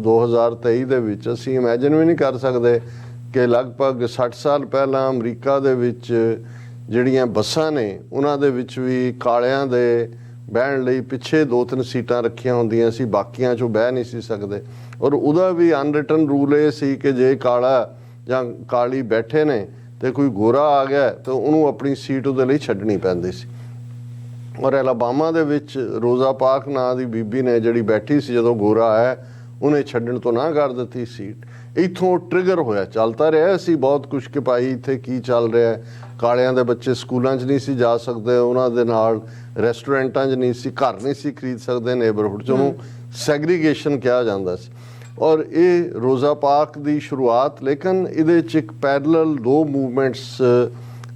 B: 2023 ਦੇ ਵਿੱਚ, ਅਸੀਂ ਇਮੈਜਿਨ ਵੀ ਨਹੀਂ ਕਰ ਸਕਦੇ ਕਿ ਲਗਭਗ 60 ਸਾਲ ਪਹਿਲਾਂ ਅਮਰੀਕਾ ਦੇ ਵਿੱਚ ਜਿਹੜੀਆਂ ਬੱਸਾਂ ਨੇ ਉਹਨਾਂ ਦੇ ਵਿੱਚ ਵੀ ਕਾਲਿਆਂ ਦੇ ਬਹਿਣ ਲਈ ਪਿੱਛੇ 2-3 ਸੀਟਾਂ ਰੱਖੀਆਂ ਹੁੰਦੀਆਂ ਸੀ, ਬਾਕੀਆਂ 'ਚੋਂ ਬਹਿ ਨਹੀਂ ਸੀ ਸਕਦੇ। ਔਰ ਉਹਦਾ ਵੀ ਅਨਰਿਟਨ ਰੂਲ ਇਹ ਸੀ ਕਿ ਜੇ ਕਾਲਾ ਜਾਂ ਕਾਲੀ ਬੈਠੇ ਨੇ ਤੇ ਕੋਈ ਗੋਰਾ ਆ ਗਿਆ ਤਾਂ ਉਹਨੂੰ ਆਪਣੀ ਸੀਟ ਉਹਦੇ ਲਈ ਛੱਡਣੀ ਪੈਂਦੀ ਸੀ। ਔਰ ਐਲਾਬਾਮਾ ਦੇ ਵਿੱਚ ਰੋਜ਼ਾ ਪਾਕ ਨਾਂ ਦੀ ਬੀਬੀ ਨੇ ਜਿਹੜੀ ਬੈਠੀ ਸੀ, ਜਦੋਂ ਗੋਰਾ ਆਇਆ ਉਹਨੇ ਛੱਡਣ ਤੋਂ ਨਾ ਕਰ ਦਿੱਤੀ ਸੀਟ। ਇੱਥੋਂ ਟ੍ਰਿਗਰ ਹੋਇਆ, ਚੱਲਦਾ ਰਿਹਾ ਸੀ ਬਹੁਤ ਕੁਛ ਕਿ ਭਾਈ ਇੱਥੇ ਕੀ ਚੱਲ ਰਿਹਾ, ਕਾਲਿਆਂ ਦੇ ਬੱਚੇ ਸਕੂਲਾਂ 'ਚ ਨਹੀਂ ਸੀ ਜਾ ਸਕਦੇ, ਉਹਨਾਂ ਦੇ ਨਾਲ ਰੈਸਟੋਰੈਂਟਾਂ 'ਚ ਨਹੀਂ ਸੀ, ਘਰ ਨਹੀਂ ਸੀ ਖਰੀਦ ਸਕਦੇ ਨੇਬਰਹੁੱਡ 'ਚ, ਉਹਨੂੰ ਸੈਗਰੀਗੇਸ਼ਨ ਕਿਹਾ ਜਾਂਦਾ ਸੀ। ਔਰ ਇਹ ਰੋਜ਼ਾ ਪਾਕ ਦੀ ਸ਼ੁਰੂਆਤ, ਲੇਕਿਨ ਇਹਦੇ 'ਚ ਇੱਕ ਪੈਰਲਲ 2 ਮੂਵਮੈਂਟਸ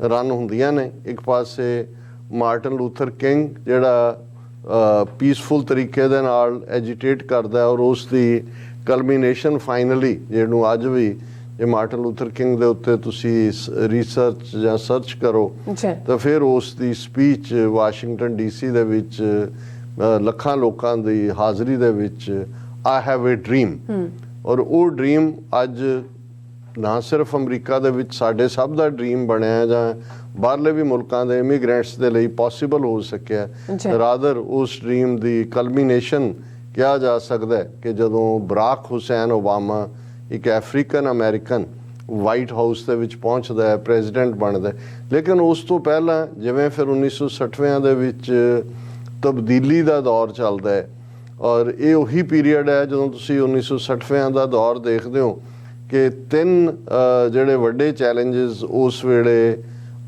B: ਰਨ ਹੁੰਦੀਆਂ ਨੇ। ਇੱਕ ਪਾਸੇ ਮਾਰਟਨ ਲੂਥਰ ਕਿੰਗ ਜਿਹੜਾ ਪੀਸਫੁਲ ਤਰੀਕੇ ਦੇ ਨਾਲ ਐਜੀਟੇਟ ਕਰਦਾ, ਔਰ ਉਸ ਦੀ ਕਲਮੀਨੇਸ਼ਨ ਫਾਈਨਲੀ ਜਿਹਨੂੰ ਅੱਜ ਵੀ ਜੇ ਮਾਰਟਨ ਲੂਥਰ ਕਿੰਗ ਦੇ ਉੱਤੇ ਤੁਸੀਂ ਰਿਸਰਚ ਜਾਂ ਸਰਚ ਕਰੋ ਤਾਂ ਫਿਰ ਉਸ ਦੀ ਸਪੀਚ ਵਾਸ਼ਿੰਗਟਨ DC ਦੇ ਵਿੱਚ ਲੱਖਾਂ ਲੋਕਾਂ ਦੀ ਹਾਜ਼ਰੀ ਦੇ ਵਿੱਚ, ਆਈ ਹੈਵ ਏ ਡ੍ਰੀਮ, ਔਰ ਉਹ ਡ੍ਰੀਮ ਅੱਜ ਨਾ ਸਿਰਫ ਅਮਰੀਕਾ ਦੇ ਵਿੱਚ ਸਾਡੇ ਸਭ ਦਾ ਡ੍ਰੀਮ ਬਣਿਆ ਜਾਂ ਬਾਹਰਲੇ ਵੀ ਮੁਲਕਾਂ ਦੇ ਇਮੀਗ੍ਰੈਂਟਸ ਦੇ ਲਈ ਪੋਸੀਬਲ ਹੋ ਸਕਿਆ। ਰਾਦਰ ਉਸ ਡ੍ਰੀਮ ਦੀ ਕਲਮੀਨੇਸ਼ਨ ਕਿਹਾ ਜਾ ਸਕਦਾ ਹੈ ਕਿ ਜਦੋਂ ਬਰਾਕ ਹੁਸੈਨ ਓਬਾਮਾ ਇੱਕ ਅਫਰੀਕਨ ਅਮਰੀਕਨ ਵਾਈਟ ਹਾਊਸ ਦੇ ਵਿੱਚ ਪਹੁੰਚਦਾ ਹੈ, ਪ੍ਰੈਜ਼ੀਡੈਂਟ ਬਣਦਾ। ਲੇਕਿਨ ਉਸ ਤੋਂ ਪਹਿਲਾਂ ਜਿਵੇਂ ਫਿਰ 1960ਵਿਆਂ ਦੇ ਵਿੱਚ ਤਬਦੀਲੀ ਦਾ ਦੌਰ ਚੱਲਦਾ ਹੈ, ਔਰ ਇਹ ਉਹੀ ਪੀਰੀਅਡ ਹੈ ਜਦੋਂ ਤੁਸੀਂ 1960ਵਿਆਂ ਦਾ ਦੌਰ ਦੇਖਦੇ ਹੋ ਕਿ 3 ਜਿਹੜੇ ਵੱਡੇ ਚੈਲੰਜਸ ਉਸ ਵੇਲੇ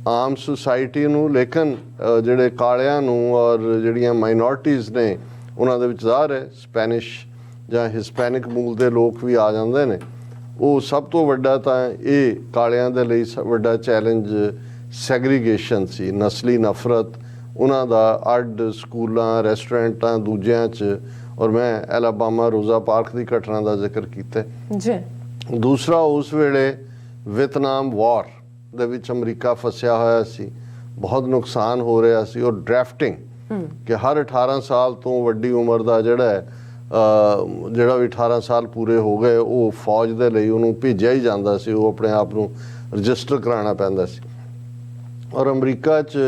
B: ਆਮ ਸੁਸਾਇਟੀ ਨੂੰ, ਲੇਕਿਨ ਜਿਹੜੇ ਕਾਲਿਆਂ ਨੂੰ ਔਰ ਜਿਹੜੀਆਂ ਮਾਈਨੋਰਟੀਜ਼ ਨੇ ਉਹਨਾਂ ਦੇ ਵਿੱਚ ਜ਼ਾਹਰ ਹੈ ਸਪੈਨਿਸ਼ ਜਾਂ ਹਿਸਪੈਨਿਕ ਮੂਲ ਦੇ ਲੋਕ ਵੀ ਆ ਜਾਂਦੇ ਨੇ। ਉਹ ਸਭ ਤੋਂ ਵੱਡਾ ਤਾਂ ਇਹ ਕਾਲਿਆਂ ਦੇ ਲਈ ਵੱਡਾ ਚੈਲੰਜ ਸੈਗਰੀਗੇਸ਼ਨ ਸੀ, ਨਸਲੀ ਨਫ਼ਰਤ, ਉਹਨਾਂ ਦਾ ਅੱਡ ਸਕੂਲਾਂ, ਰੈਸਟੋਰੈਂਟਾਂ ਦੂਜਿਆਂ 'ਚ। ਔਰ ਮੈਂ ਐਲਾਬਾਮਾ ਰੋਜ਼ਾ ਪਾਰਕ ਦੀ ਘਟਨਾ ਦਾ ਜ਼ਿਕਰ ਕੀਤਾ ਜੀ। ਦੂਸਰਾ, ਉਸ ਵੇਲੇ ਵੀਅਤਨਾਮ ਵਾਰ ਦੇ ਵਿੱਚ ਅਮਰੀਕਾ ਫਸਿਆ ਹੋਇਆ ਸੀ, ਬਹੁਤ ਨੁਕਸਾਨ ਹੋ ਰਿਹਾ ਸੀ। ਔਰ ਡਰਾਫਟਿੰਗ ਕਿ ਹਰ 18 ਸਾਲ ਤੋਂ ਵੱਡੀ ਉਮਰ ਦਾ ਜਿਹੜਾ ਵੀ 18 ਸਾਲ ਪੂਰੇ ਹੋ ਗਏ ਉਹ ਫੌਜ ਦੇ ਲਈ ਉਹਨੂੰ ਭੇਜਿਆ ਹੀ ਜਾਂਦਾ ਸੀ, ਉਹ ਆਪਣੇ ਆਪ ਨੂੰ ਰਜਿਸਟਰ ਕਰਾਉਣਾ ਪੈਂਦਾ ਸੀ। ਔਰ ਅਮਰੀਕਾ 'ਚ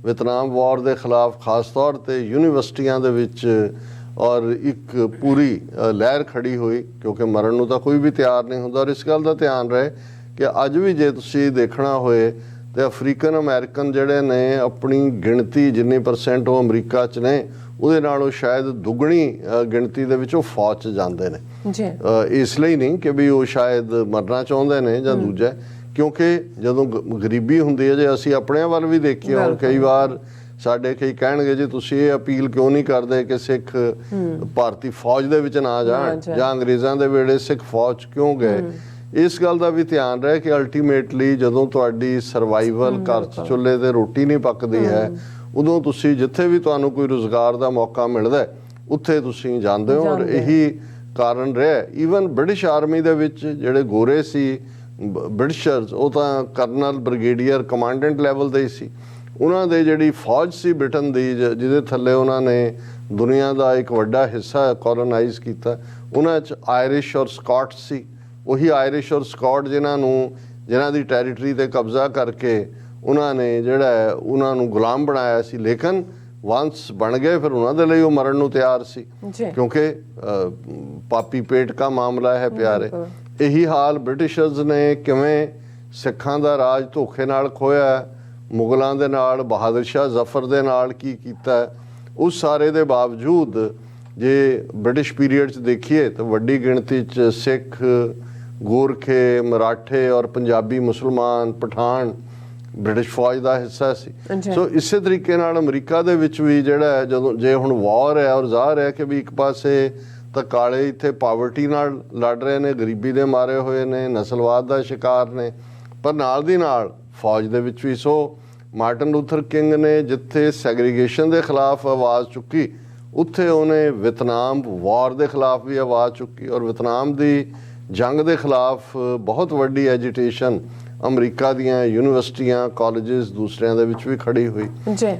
B: ਵੀਅਤਨਾਮ ਵਾਰ ਦੇ ਖਿਲਾਫ ਖਾਸ ਤੌਰ 'ਤੇ ਯੂਨੀਵਰਸਿਟੀਆਂ ਦੇ ਵਿੱਚ ਔਰ ਇੱਕ ਪੂਰੀ ਲਹਿਰ ਖੜੀ ਹੋਈ, ਕਿਉਂਕਿ ਮਰਨ ਨੂੰ ਤਾਂ ਕੋਈ ਵੀ ਤਿਆਰ ਨਹੀਂ ਹੁੰਦਾ। ਔਰ ਇਸ ਗੱਲ ਦਾ ਧਿਆਨ ਰਹੇ ਕਿ ਅੱਜ ਵੀ ਜੇ ਤੁਸੀਂ ਦੇਖਣਾ ਹੋਏ ਤੇ ਅਫਰੀਕਨ ਅਮਰੀਕਨ ਜਿਹੜੇ ਨੇ ਆਪਣੀ ਗਿਣਤੀ ਜਿੰਨੀ % ਉਹ ਅਮਰੀਕਾ 'ਚ ਨੇ ਉਹਦੇ ਨਾਲੋਂ ਸ਼ਾਇਦ ਦੁੱਗਣੀ ਗਿਣਤੀ ਦੇ ਵਿੱਚ ਉਹ ਫੌਜ 'ਚ ਜਾਂਦੇ ਨੇ
A: ਜੀ।
B: ਇਸ ਲਈ ਨਹੀਂ ਕਿ ਵੀ ਉਹ ਸ਼ਾਇਦ ਮਰਨਾ ਚਾਹੁੰਦੇ ਨੇ ਜਾਂ ਦੂਜਾ, ਕਿਉਂਕਿ ਜਦੋਂ ਗਰੀਬੀ ਹੁੰਦੀ ਹੈ, ਜੇ ਅਸੀਂ ਆਪਣਿਆਂ ਵੱਲ ਵੀ ਦੇਖੀਏ, ਹੁਣ ਕਈ ਵਾਰ ਸਾਡੇ ਕਈ ਕਹਿਣਗੇ ਜੀ ਤੁਸੀਂ ਇਹ ਅਪੀਲ ਕਿਉਂ ਨਹੀਂ ਕਰਦੇ ਕਿ ਸਿੱਖ ਭਾਰਤੀ ਫੌਜ ਦੇ ਵਿੱਚ ਨਾ ਜਾਣ, ਜਾਂ ਅੰਗਰੇਜ਼ਾਂ ਦੇ ਵੇਲੇ ਸਿੱਖ ਫੌਜ ਕਿਉਂ ਗਏ। ਇਸ ਗੱਲ ਦਾ ਵੀ ਧਿਆਨ ਰਹੇ ਕਿ ਅਲਟੀਮੇਟਲੀ ਜਦੋਂ ਤੁਹਾਡੀ ਸਰਵਾਈਵਲ ਘਰ 'ਚ ਚੁੱਲ੍ਹੇ ਤੇ ਰੋਟੀ ਨਹੀਂ ਪੱਕਦੀ ਹੈ, ਉਦੋਂ ਤੁਸੀਂ ਜਿੱਥੇ ਵੀ ਤੁਹਾਨੂੰ ਕੋਈ ਰੁਜ਼ਗਾਰ ਦਾ ਮੌਕਾ ਮਿਲਦਾ ਉੱਥੇ ਤੁਸੀਂ ਜਾਂਦੇ ਹੋ। ਔਰ ਇਹੀ ਕਾਰਨ ਰਿਹਾ ਈਵਨ ਬ੍ਰਿਟਿਸ਼ ਆਰਮੀ ਦੇ ਵਿੱਚ ਜਿਹੜੇ ਗੋਰੇ ਸੀ ਬ੍ਰਿਟਿਸ਼ਰਸ, ਉਹ ਤਾਂ ਕਰਨਲ ਬ੍ਰਿਗੇਡੀਅਰ ਕਮਾਂਡੈਂਟ ਲੈਵਲ ਦੇ ਹੀ ਸੀ। ਉਹਨਾਂ ਦੇ ਜਿਹੜੀ ਫੌਜ ਸੀ ਬ੍ਰਿਟਨ ਦੀ, ਜਿਹਦੇ ਥੱਲੇ ਉਹਨਾਂ ਨੇ ਦੁਨੀਆ ਦਾ ਇੱਕ ਵੱਡਾ ਹਿੱਸਾ ਕੋਲੋਨਾਈਜ਼ ਕੀਤਾ, ਉਹਨਾਂ 'ਚ ਆਇਰਿਸ਼ ਔਰ ਸਕਾਟਸ ਸੀ। ਉਹੀ ਆਇਰਿਸ਼ ਔਰ ਸਕਾਟ ਜਿਨ੍ਹਾਂ ਦੀ ਟੈਰੀਟਰੀ ਤੇ ਕਬਜ਼ਾ ਕਰਕੇ ਉਹਨਾਂ ਨੇ ਜਿਹੜਾ ਹੈ ਉਹਨਾਂ ਨੂੰ ਗੁਲਾਮ ਬਣਾਇਆ ਸੀ, ਲੇਕਿਨ ਵਾਂਸ ਬਣ ਗਏ ਫਿਰ ਉਹਨਾਂ ਦੇ ਲਈ ਉਹ ਮਰਨ ਨੂੰ ਤਿਆਰ ਸੀ, ਕਿਉਂਕਿ ਪਾਪੀ ਪੇਟ ਦਾ ਮਾਮਲਾ ਹੈ ਪਿਆਰੇ। ਇਹੀ ਹਾਲ ਬ੍ਰਿਟਿਸ਼ਰਸ ਨੇ ਕਿਵੇਂ ਸਿੱਖਾਂ ਦਾ ਰਾਜ ਧੋਖੇ ਨਾਲ ਖੋਇਆ, ਮੁਗਲਾਂ ਦੇ ਨਾਲ, ਬਹਾਦਰ ਸ਼ਾਹ ਜ਼ਫਰ ਦੇ ਨਾਲ ਕੀ ਕੀਤਾ, ਉਸ ਸਾਰੇ ਦੇ ਬਾਵਜੂਦ ਜੇ ਬ੍ਰਿਟਿਸ਼ ਪੀਰੀਅਡ 'ਚ ਦੇਖੀਏ ਤਾਂ ਵੱਡੀ ਗਿਣਤੀ 'ਚ ਸਿੱਖ, ਗੋਰਖੇ, ਮਰਾਠੇ ਔਰ ਪੰਜਾਬੀ ਮੁਸਲਮਾਨ, ਪਠਾਨ ਬ੍ਰਿਟਿਸ਼ ਫੌਜ ਦਾ ਹਿੱਸਾ ਸੀ। ਸੋ ਇਸੇ ਤਰੀਕੇ ਨਾਲ ਅਮਰੀਕਾ ਦੇ ਵਿੱਚ ਵੀ ਜਿਹੜਾ ਜਦੋਂ ਜੇ ਹੁਣ ਵਾਰ ਹੈ ਔਰ ਜ਼ਾਹਰ ਹੈ ਕਿ ਵੀ ਇੱਕ ਪਾਸੇ ਤਾਂ ਕਾਲੇ ਇੱਥੇ ਪਾਵਰਟੀ ਨਾਲ ਲੜ ਰਹੇ ਨੇ, ਗਰੀਬੀ ਦੇ ਮਾਰੇ ਹੋਏ ਨੇ, ਨਸਲਵਾਦ ਦਾ ਸ਼ਿਕਾਰ ਨੇ, ਪਰ ਨਾਲ ਦੀ ਨਾਲ ਫੌਜ ਦੇ ਵਿੱਚ ਵੀ। ਸੋ ਮਾਰਟਨ ਲੂਥਰ ਕਿੰਗ ਨੇ ਜਿੱਥੇ ਸੈਗਰੀਗੇਸ਼ਨ ਦੇ ਖਿਲਾਫ ਆਵਾਜ਼ ਚੁੱਕੀ, ਉੱਥੇ ਉਹਨੇ ਵਿਤਨਾਮ ਵਾਰ ਦੇ ਖਿਲਾਫ ਵੀ ਆਵਾਜ਼ ਚੁੱਕੀ, ਔਰ ਵਿਤਨਾਮ ਦੀ ਜੰਗ ਦੇ ਖਿਲਾਫ ਬਹੁਤ ਵੱਡੀ ਐਜੀਟੇਸ਼ਨ ਅਮਰੀਕਾ ਦੀਆਂ ਯੂਨੀਵਰਸਿਟੀਆਂ, ਕਾਲਜਿਸ, ਦੂਸਰਿਆਂ ਦੇ ਵਿੱਚ ਵੀ ਖੜੀ ਹੋਈ।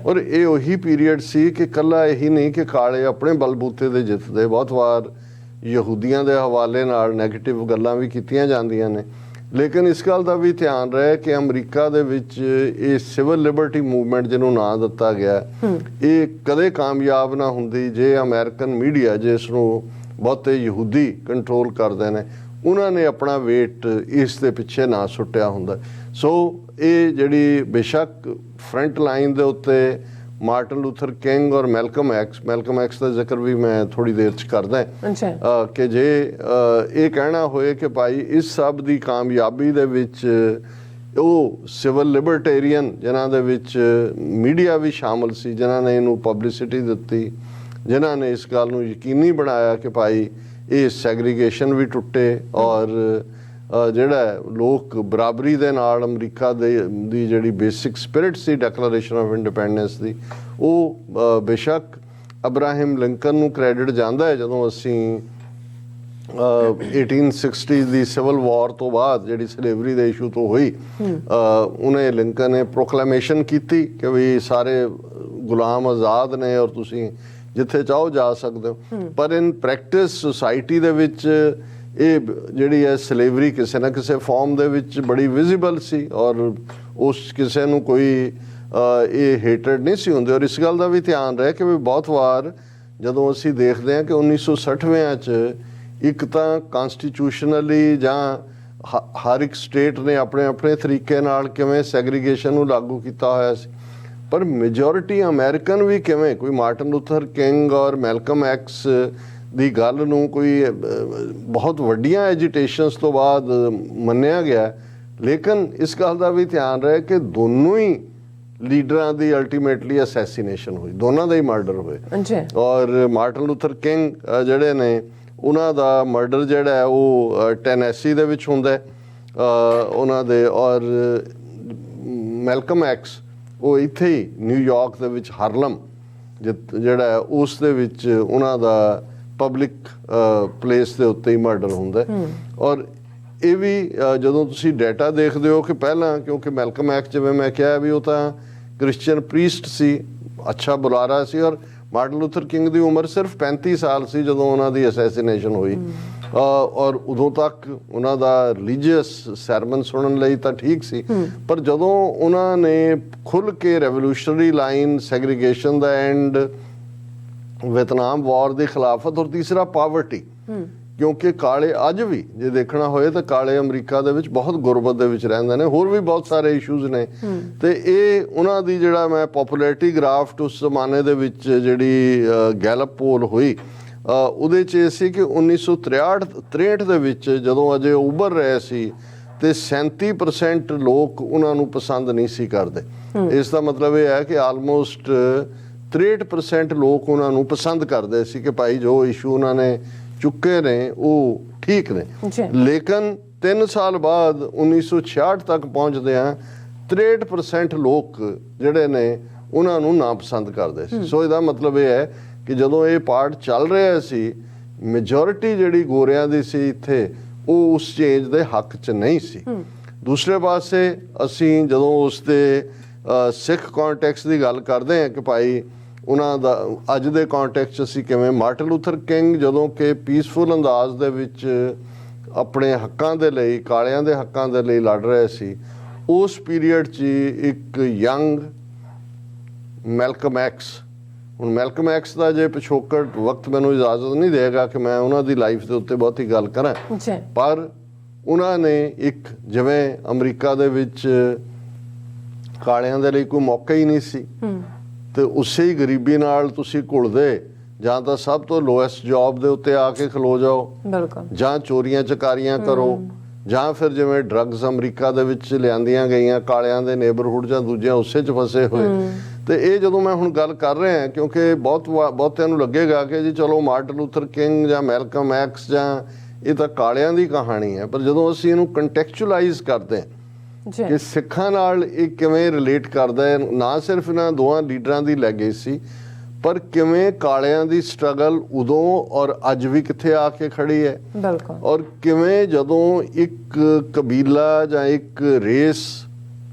B: ਔਰ ਇਹ ਉਹੀ ਪੀਰੀਅਡ ਸੀ ਕਿ ਕੱਲਾ ਇਹੀ ਨਹੀਂ ਕਿ ਕਾਲੇ ਆਪਣੇ ਬਲਬੂਤੇ ਦੇ ਜਿੱਤਦੇ, ਬਹੁਤ ਵਾਰ ਯਹੂਦੀਆਂ ਦੇ ਹਵਾਲੇ ਨਾਲ ਨੈਗੇਟਿਵ ਗੱਲਾਂ ਵੀ ਕੀਤੀਆਂ ਜਾਂਦੀਆਂ ਨੇ, ਲੇਕਿਨ ਇਸ ਗੱਲ ਦਾ ਵੀ ਧਿਆਨ ਰਹੇ ਕਿ ਅਮਰੀਕਾ ਦੇ ਵਿੱਚ ਇਹ ਸਿਵਲ ਲਿਬਰਟੀ ਮੂਵਮੈਂਟ ਜਿਹਨੂੰ ਨਾਂ ਦਿੱਤਾ ਗਿਆ, ਇਹ ਕਦੇ ਕਾਮਯਾਬ ਨਾ ਹੁੰਦੀ ਜੇ ਅਮਰੀਕਨ ਮੀਡੀਆ, ਜਿਸ ਨੂੰ ਬਹੁਤੇ ਯਹੂਦੀ ਕੰਟਰੋਲ ਕਰਦੇ ਨੇ, ਉਹਨਾਂ ਨੇ ਆਪਣਾ ਵੇਟ ਇਸ ਦੇ ਪਿੱਛੇ ਨਾ ਸੁੱਟਿਆ ਹੁੰਦਾ। ਸੋ ਇਹ ਜਿਹੜੀ ਬੇਸ਼ੱਕ ਫਰੰਟ ਲਾਈਨ ਦੇ ਉੱਤੇ ਮਾਰਟਨ ਲੂਥਰ ਕਿੰਗ ਔਰ ਮੈਲਕਮ ਐਕਸ ਦਾ ਜ਼ਿਕਰ ਵੀ ਮੈਂ ਥੋੜੀ ਦੇਰ 'ਚ ਕਰਦਾ ਕਿ ਜੇ ਇਹ ਕਹਿਣਾ ਹੋਏ ਕਿ ਭਾਈ ਇਸ ਸਭ ਦੀ ਕਾਮਯਾਬੀ ਦੇ ਵਿੱਚ ਉਹ ਸਿਵਲ ਲਿਬਰਟੇਰੀਅਨ ਜਿਨ੍ਹਾਂ ਦੇ ਵਿੱਚ ਮੀਡੀਆ ਵੀ ਸ਼ਾਮਲ ਸੀ, ਜਿਨ੍ਹਾਂ ਨੇ ਇਹਨੂੰ ਪਬਲਿਸਿਟੀ ਦਿੱਤੀ, ਜਿਨ੍ਹਾਂ ਨੇ ਇਸ ਗੱਲ ਨੂੰ ਯਕੀਨੀ ਬਣਾਇਆ ਕਿ ਭਾਈ ਇਹ ਸੈਗਰੀਗੇਸ਼ਨ ਵੀ ਟੁੱਟੇ ਔਰ ਜਿਹੜਾ ਲੋਕ ਬਰਾਬਰੀ ਦੇ ਨਾਲ ਅਮਰੀਕਾ ਦੀ ਜਿਹੜੀ basic spirit C declaration of independence ਦੀ, ਉਹ ਬੇਸ਼ੱਕ ਅਬਰਾਹਮ ਲਿੰਕਨ ਨੂੰ ਕ੍ਰੈਡਿਟ ਜਾਂਦਾ ਹੈ। ਜਦੋਂ ਅਸੀਂ 1860 ਦੀ ਸਿਵਲ ਵਾਰ ਤੋਂ ਬਾਅਦ ਜਿਹੜੀ ਸਲੇਵਰੀ ਦੇ ਇਸ਼ੂ ਤੋਂ ਹੋਈ, ਉਹਨੇ ਲਿੰਕਨ ਨੇ ਪ੍ਰੋਕਲੇਮੇਸ਼ਨ ਕੀਤੀ ਕਿ ਵੀ ਸਾਰੇ ਗੁਲਾਮ ਆਜ਼ਾਦ ਨੇ ਔਰ ਤੁਸੀਂ ਜਿੱਥੇ ਚਾਹੋ ਜਾ ਸਕਦੇ ਹੋ, ਪਰ ਇਨ ਪ੍ਰੈਕਟਿਸ ਸੁਸਾਇਟੀ ਦੇ ਵਿੱਚ ਇਹ ਜਿਹੜੀ ਹੈ ਸਲੇਵਰੀ ਕਿਸੇ ਨਾ ਕਿਸੇ ਫਾਰਮ ਦੇ ਵਿੱਚ ਬੜੀ ਵਿਜ਼ੀਬਲ ਸੀ ਔਰ ਉਸ ਕਿਸੇ ਨੂੰ ਕੋਈ ਇਹ ਹੇਟਰਡ ਨਹੀਂ ਸੀ ਹੁੰਦੇ। ਔਰ ਇਸ ਗੱਲ ਦਾ ਵੀ ਧਿਆਨ ਰਹੇ ਕਿ ਵੀ ਬਹੁਤ ਵਾਰ ਜਦੋਂ ਅਸੀਂ ਦੇਖਦੇ ਹਾਂ ਕਿ 1960ਵਿਆਂ 'ਚ ਇੱਕ ਤਾਂ ਕਨਸਟੀਟਿਊਸ਼ਨਲੀ ਜਾਂ ਹਰ ਇੱਕ ਸਟੇਟ ਨੇ ਆਪਣੇ ਆਪਣੇ ਤਰੀਕੇ ਨਾਲ ਕਿਵੇਂ ਸੈਗਰੀਗੇਸ਼ਨ ਨੂੰ ਲਾਗੂ ਕੀਤਾ ਹੋਇਆ ਸੀ, ਪਰ ਮੈਜੋਰਿਟੀ ਅਮਰੀਕਨ ਵੀ ਕਿਵੇਂ ਕੋਈ ਮਾਰਟਨ ਲੂਥਰ ਕਿੰਗ ਔਰ ਮੈਲਕਮ ਐਕਸ ਦੀ ਗੱਲ ਨੂੰ ਕੋਈ ਬਹੁਤ ਵੱਡੀਆਂ ਐਜੀਟੇਸ਼ਨਸ ਤੋਂ ਬਾਅਦ ਮੰਨਿਆ ਗਿਆ, ਲੇਕਿਨ ਇਸ ਗੱਲ ਦਾ ਵੀ ਧਿਆਨ ਰਹੇ ਕਿ ਦੋਨੋਂ ਹੀ ਲੀਡਰਾਂ ਦੀ ਅਲਟੀਮੇਟਲੀ ਅਸੈਸੀਨੇਸ਼ਨ ਹੋਈ, ਦੋਨਾਂ ਦਾ ਹੀ ਮਰਡਰ ਹੋਏ। ਔਰ ਮਾਰਟਨ ਲੂਥਰ ਕਿੰਗ ਜਿਹੜੇ ਨੇ ਉਹਨਾਂ ਦਾ ਮਰਡਰ ਜਿਹੜਾ ਹੈ ਉਹ ਟੈਨੈਸੀ ਦੇ ਵਿੱਚ ਹੁੰਦਾ ਉਹਨਾਂ ਦੇ, ਔਰ ਮੈਲਕਮ ਐਕਸ ਉਹ ਇੱਥੇ ਹੀ ਨਿਊਯਾਰਕ ਦੇ ਵਿੱਚ ਹਾਰਲਮ ਜਿਹੜਾ ਹੈ ਉਸ ਦੇ ਵਿੱਚ ਉਹਨਾਂ ਦਾ ਪਬਲਿਕ ਪਲੇਸ ਦੇ ਉੱਤੇ ਹੀ ਮਰਡਰ ਹੁੰਦਾ। ਔਰ ਇਹ ਵੀ ਜਦੋਂ ਤੁਸੀਂ ਡਾਟਾ ਦੇਖਦੇ ਹੋ ਕਿ ਪਹਿਲਾਂ, ਕਿਉਂਕਿ ਮੈਲਕਮ ਐਕਸ ਜਿਵੇਂ ਮੈਂ ਕਿਹਾ ਵੀ ਉਹ ਤਾਂ ਕ੍ਰਿਸਚੀਅਨ ਪ੍ਰੀਸਟ ਸੀ, ਅੱਛਾ ਬੁਲਾਰਾ ਸੀ, ਔਰ ਮਾਰਟਨ ਲੂਥਰ ਕਿੰਗ ਦੀ ਉਮਰ ਸਿਰਫ 35 ਸਾਲ ਸੀ ਜਦੋਂ ਉਹਨਾਂ ਦੀ ਅਸੈਸੀਨੇਸ਼ਨ ਹੋਈ, ਔਰ ਉਦੋਂ ਤੱਕ ਉਹਨਾਂ ਦਾ ਰਿਲੀਜੀਅਸ ਸਰਮਨ ਸੁਣਨ ਲਈ ਤਾਂ ਠੀਕ ਸੀ, ਪਰ ਜਦੋਂ ਉਹਨਾਂ ਨੇ ਖੁੱਲ੍ਹ ਕੇ ਰੈਵੋਲੂਸ਼ਨਰੀ ਲਾਈਨ, ਸੈਗਰੀਗੇਸ਼ਨ ਦਾ ਐਂਡ, ਵਿਤਨਾਮ ਵਾਰ ਦੇ ਖਿਲਾਫਤ, ਔਰ ਤੀਸਰਾ ਪਾਵਰਟੀ, ਕਿਉਂਕਿ ਕਾਲੇ ਅੱਜ ਵੀ ਜੇ ਦੇਖਣਾ ਹੋਏ ਤਾਂ ਕਾਲੇ ਅਮਰੀਕਾ ਦੇ ਵਿੱਚ ਬਹੁਤ ਗੁਰਬਤ ਦੇ ਵਿੱਚ ਰਹਿੰਦੇ ਨੇ, ਹੋਰ ਵੀ ਬਹੁਤ ਸਾਰੇ ਇਸ਼ੂਜ਼ ਨੇ। ਤੇ ਇਹ ਉਹਨਾਂ ਦੀ ਜਿਹੜਾ ਮੈਂ ਪੋਪੂਲੈਰਿਟੀ ਗ੍ਰਾਫ ਉਸ ਜ਼ਮਾਨੇ ਦੇ ਵਿੱਚ ਜਿਹੜੀ ਗੈਲਪ ਪੋਲ ਹੋਈ ਉਹਦੇ 'ਚ ਇਹ ਸੀ ਕਿ 1963 ਦੇ ਵਿੱਚ ਜਦੋਂ ਅਜੇ ਉੱਭਰ ਰਹੇ ਸੀ ਤੇ 37% ਲੋਕ ਉਹਨਾਂ ਨੂੰ ਪਸੰਦ ਨਹੀਂ ਸੀ ਕਰਦੇ। ਇਸ ਦਾ ਮਤਲਬ ਇਹ ਹੈ ਕਿ ਆਲਮੋਸਟ 63% ਲੋਕ ਉਹਨਾਂ ਨੂੰ ਪਸੰਦ ਕਰਦੇ ਸੀ ਕਿ ਭਾਈ ਜੋ ਇਸ਼ੂ ਉਹਨਾਂ ਨੇ ਚੁੱਕੇ ਨੇ ਉਹ ਠੀਕ ਨੇ। ਲੇਕਿਨ 3 ਸਾਲ ਬਾਅਦ 1966 ਤੱਕ ਪਹੁੰਚਦੇ ਆ 63% ਲੋਕ ਜਿਹੜੇ ਨੇ ਉਹਨਾਂ ਨੂੰ ਨਾਪਸੰਦ ਕਰਦੇ ਸੀ। ਸੋ ਇਹਦਾ ਮਤਲਬ ਇਹ ਹੈ ਕਿ ਜਦੋਂ ਇਹ ਪਾਰਟ ਚੱਲ ਰਿਹਾ ਸੀ ਮੈਜੋਰਿਟੀ ਜਿਹੜੀ ਗੋਰਿਆਂ ਦੀ ਸੀ ਇੱਥੇ ਉਹ ਉਸ ਚੇਂਜ ਦੇ ਹੱਕ 'ਚ ਨਹੀਂ ਸੀ। ਦੂਸਰੇ ਪਾਸੇ ਅਸੀਂ ਜਦੋਂ ਉਸ ਦੇ ਸਿੱਖ ਕੌਂਟੈਕਸਟ ਦੀ ਗੱਲ ਕਰਦੇ ਹਾਂ ਕਿ ਭਾਈ ਉਹਨਾਂ ਦਾ ਅੱਜ ਦੇ ਕੌਂਟੈਕਸਟ 'ਚ ਅਸੀਂ ਕਿਵੇਂ ਮਾਰਟਨ ਲੂਥਰ ਕਿੰਗ ਜਦੋਂ ਕਿ ਪੀਸਫੁਲ ਅੰਦਾਜ਼ ਦੇ ਵਿੱਚ ਆਪਣੇ ਹੱਕਾਂ ਦੇ ਲਈ ਕਾਲਿਆਂ ਦੇ ਹੱਕਾਂ ਦੇ ਲਈ ਲੜ ਰਹੇ ਸੀ, ਉਸ ਪੀਰੀਅਡ 'ਚ ਇੱਕ ਯੰਗ ਮੈਲਕਮ ਐਕਸ, ਹੁਣ ਮੈਲਕਮ ਐਕਸ ਦਾ ਜੇ ਪਿਛੋਕੜ ਵਕਤ ਮੈਨੂੰ ਇਜਾਜ਼ਤ ਨਹੀਂ ਦੇਗਾ ਕਿ ਮੈਂ ਉਹਨਾਂ ਦੀ ਲਾਈਫ ਦੇ ਉੱਤੇ ਬਹੁਤੀ ਗੱਲ ਕਰਾਂ, ਪਰ ਉਹਨਾਂ ਨੇ ਇੱਕ ਜਿਵੇਂ ਅਮਰੀਕਾ ਦੇ ਵਿੱਚ ਕਾਲਿਆਂ ਦੇ ਲਈ ਕੋਈ ਮੌਕਾ ਹੀ ਨਹੀਂ ਸੀ ਤੇ ਉਸੇ ਹੀ ਗਰੀਬੀ ਨਾਲ ਤੁਸੀਂ ਘੁਲਦੇ, ਜਾਂ ਤਾਂ ਸਭ ਤੋਂ ਲੋਐਸਟ ਜੌਬ ਦੇ ਉੱਤੇ ਆ ਕੇ ਖਲੋ ਜਾਓ, ਜਾਂ ਚੋਰੀਆਂ ਚਕਾਰੀਆਂ ਕਰੋ, ਜਾਂ ਫਿਰ ਜਿਵੇਂ ਡਰੱਗਸ ਅਮਰੀਕਾ ਦੇ ਵਿੱਚ ਲਿਆਂਦੀਆਂ ਗਈਆਂ ਕਾਲਿਆਂ ਦੇ ਨੇਬਰਹੁੱਡ ਜਾਂ ਦੂਜਿਆਂ ਉਸੇ 'ਚ ਫਸੇ ਹੋਏ। ਤੇ ਇਹ ਜਦੋਂ ਮੈਂ ਹੁਣ ਗੱਲ ਕਰ ਰਿਹਾ ਕਿਉਂਕਿ ਬਹੁਤਿਆਂ ਨੂੰ ਲੱਗੇਗਾ ਕਿ ਜੀ ਚਲੋ ਮਾਰਟਨ ਲੂਥਰ ਕਿੰਗ ਜਾਂ ਮੈਲਕਮ ਐਕਸ ਜਾਂ ਇਹ ਤਾਂ ਕਾਲਿਆਂ ਦੀ ਕਹਾਣੀ ਹੈ, ਪਰ ਜਦੋਂ ਅਸੀਂ ਇਹਨੂੰ ਕੰਟੈਕਚੁਅਲਾਈਜ਼ ਕਰਦੇ ਹਾਂ ਕਿ ਸਿੱਖਾਂ ਨਾਲ ਇਹ ਕਿਵੇਂ ਰਿਲੇਟ ਕਰਦਾ ਹੈ, ਨਾ ਸਿਰਫ ਇਹਨਾਂ ਦੋਵਾਂ ਲੀਡਰਾਂ ਦੀ ਲੈਗੇਸੀ ਪਰ ਕਿਵੇਂ ਕਾਲਿਆਂ ਦੀ ਸਟਰਗਲ ਉਦੋਂ ਔਰ ਅੱਜ ਵੀ ਕਿੱਥੇ ਆ ਕੇ ਖੜੀ ਹੈ, ਔਰ ਕਿਵੇਂ ਜਦੋਂ ਇੱਕ ਕਬੀਲਾ ਜਾਂ ਇੱਕ ਰੇਸ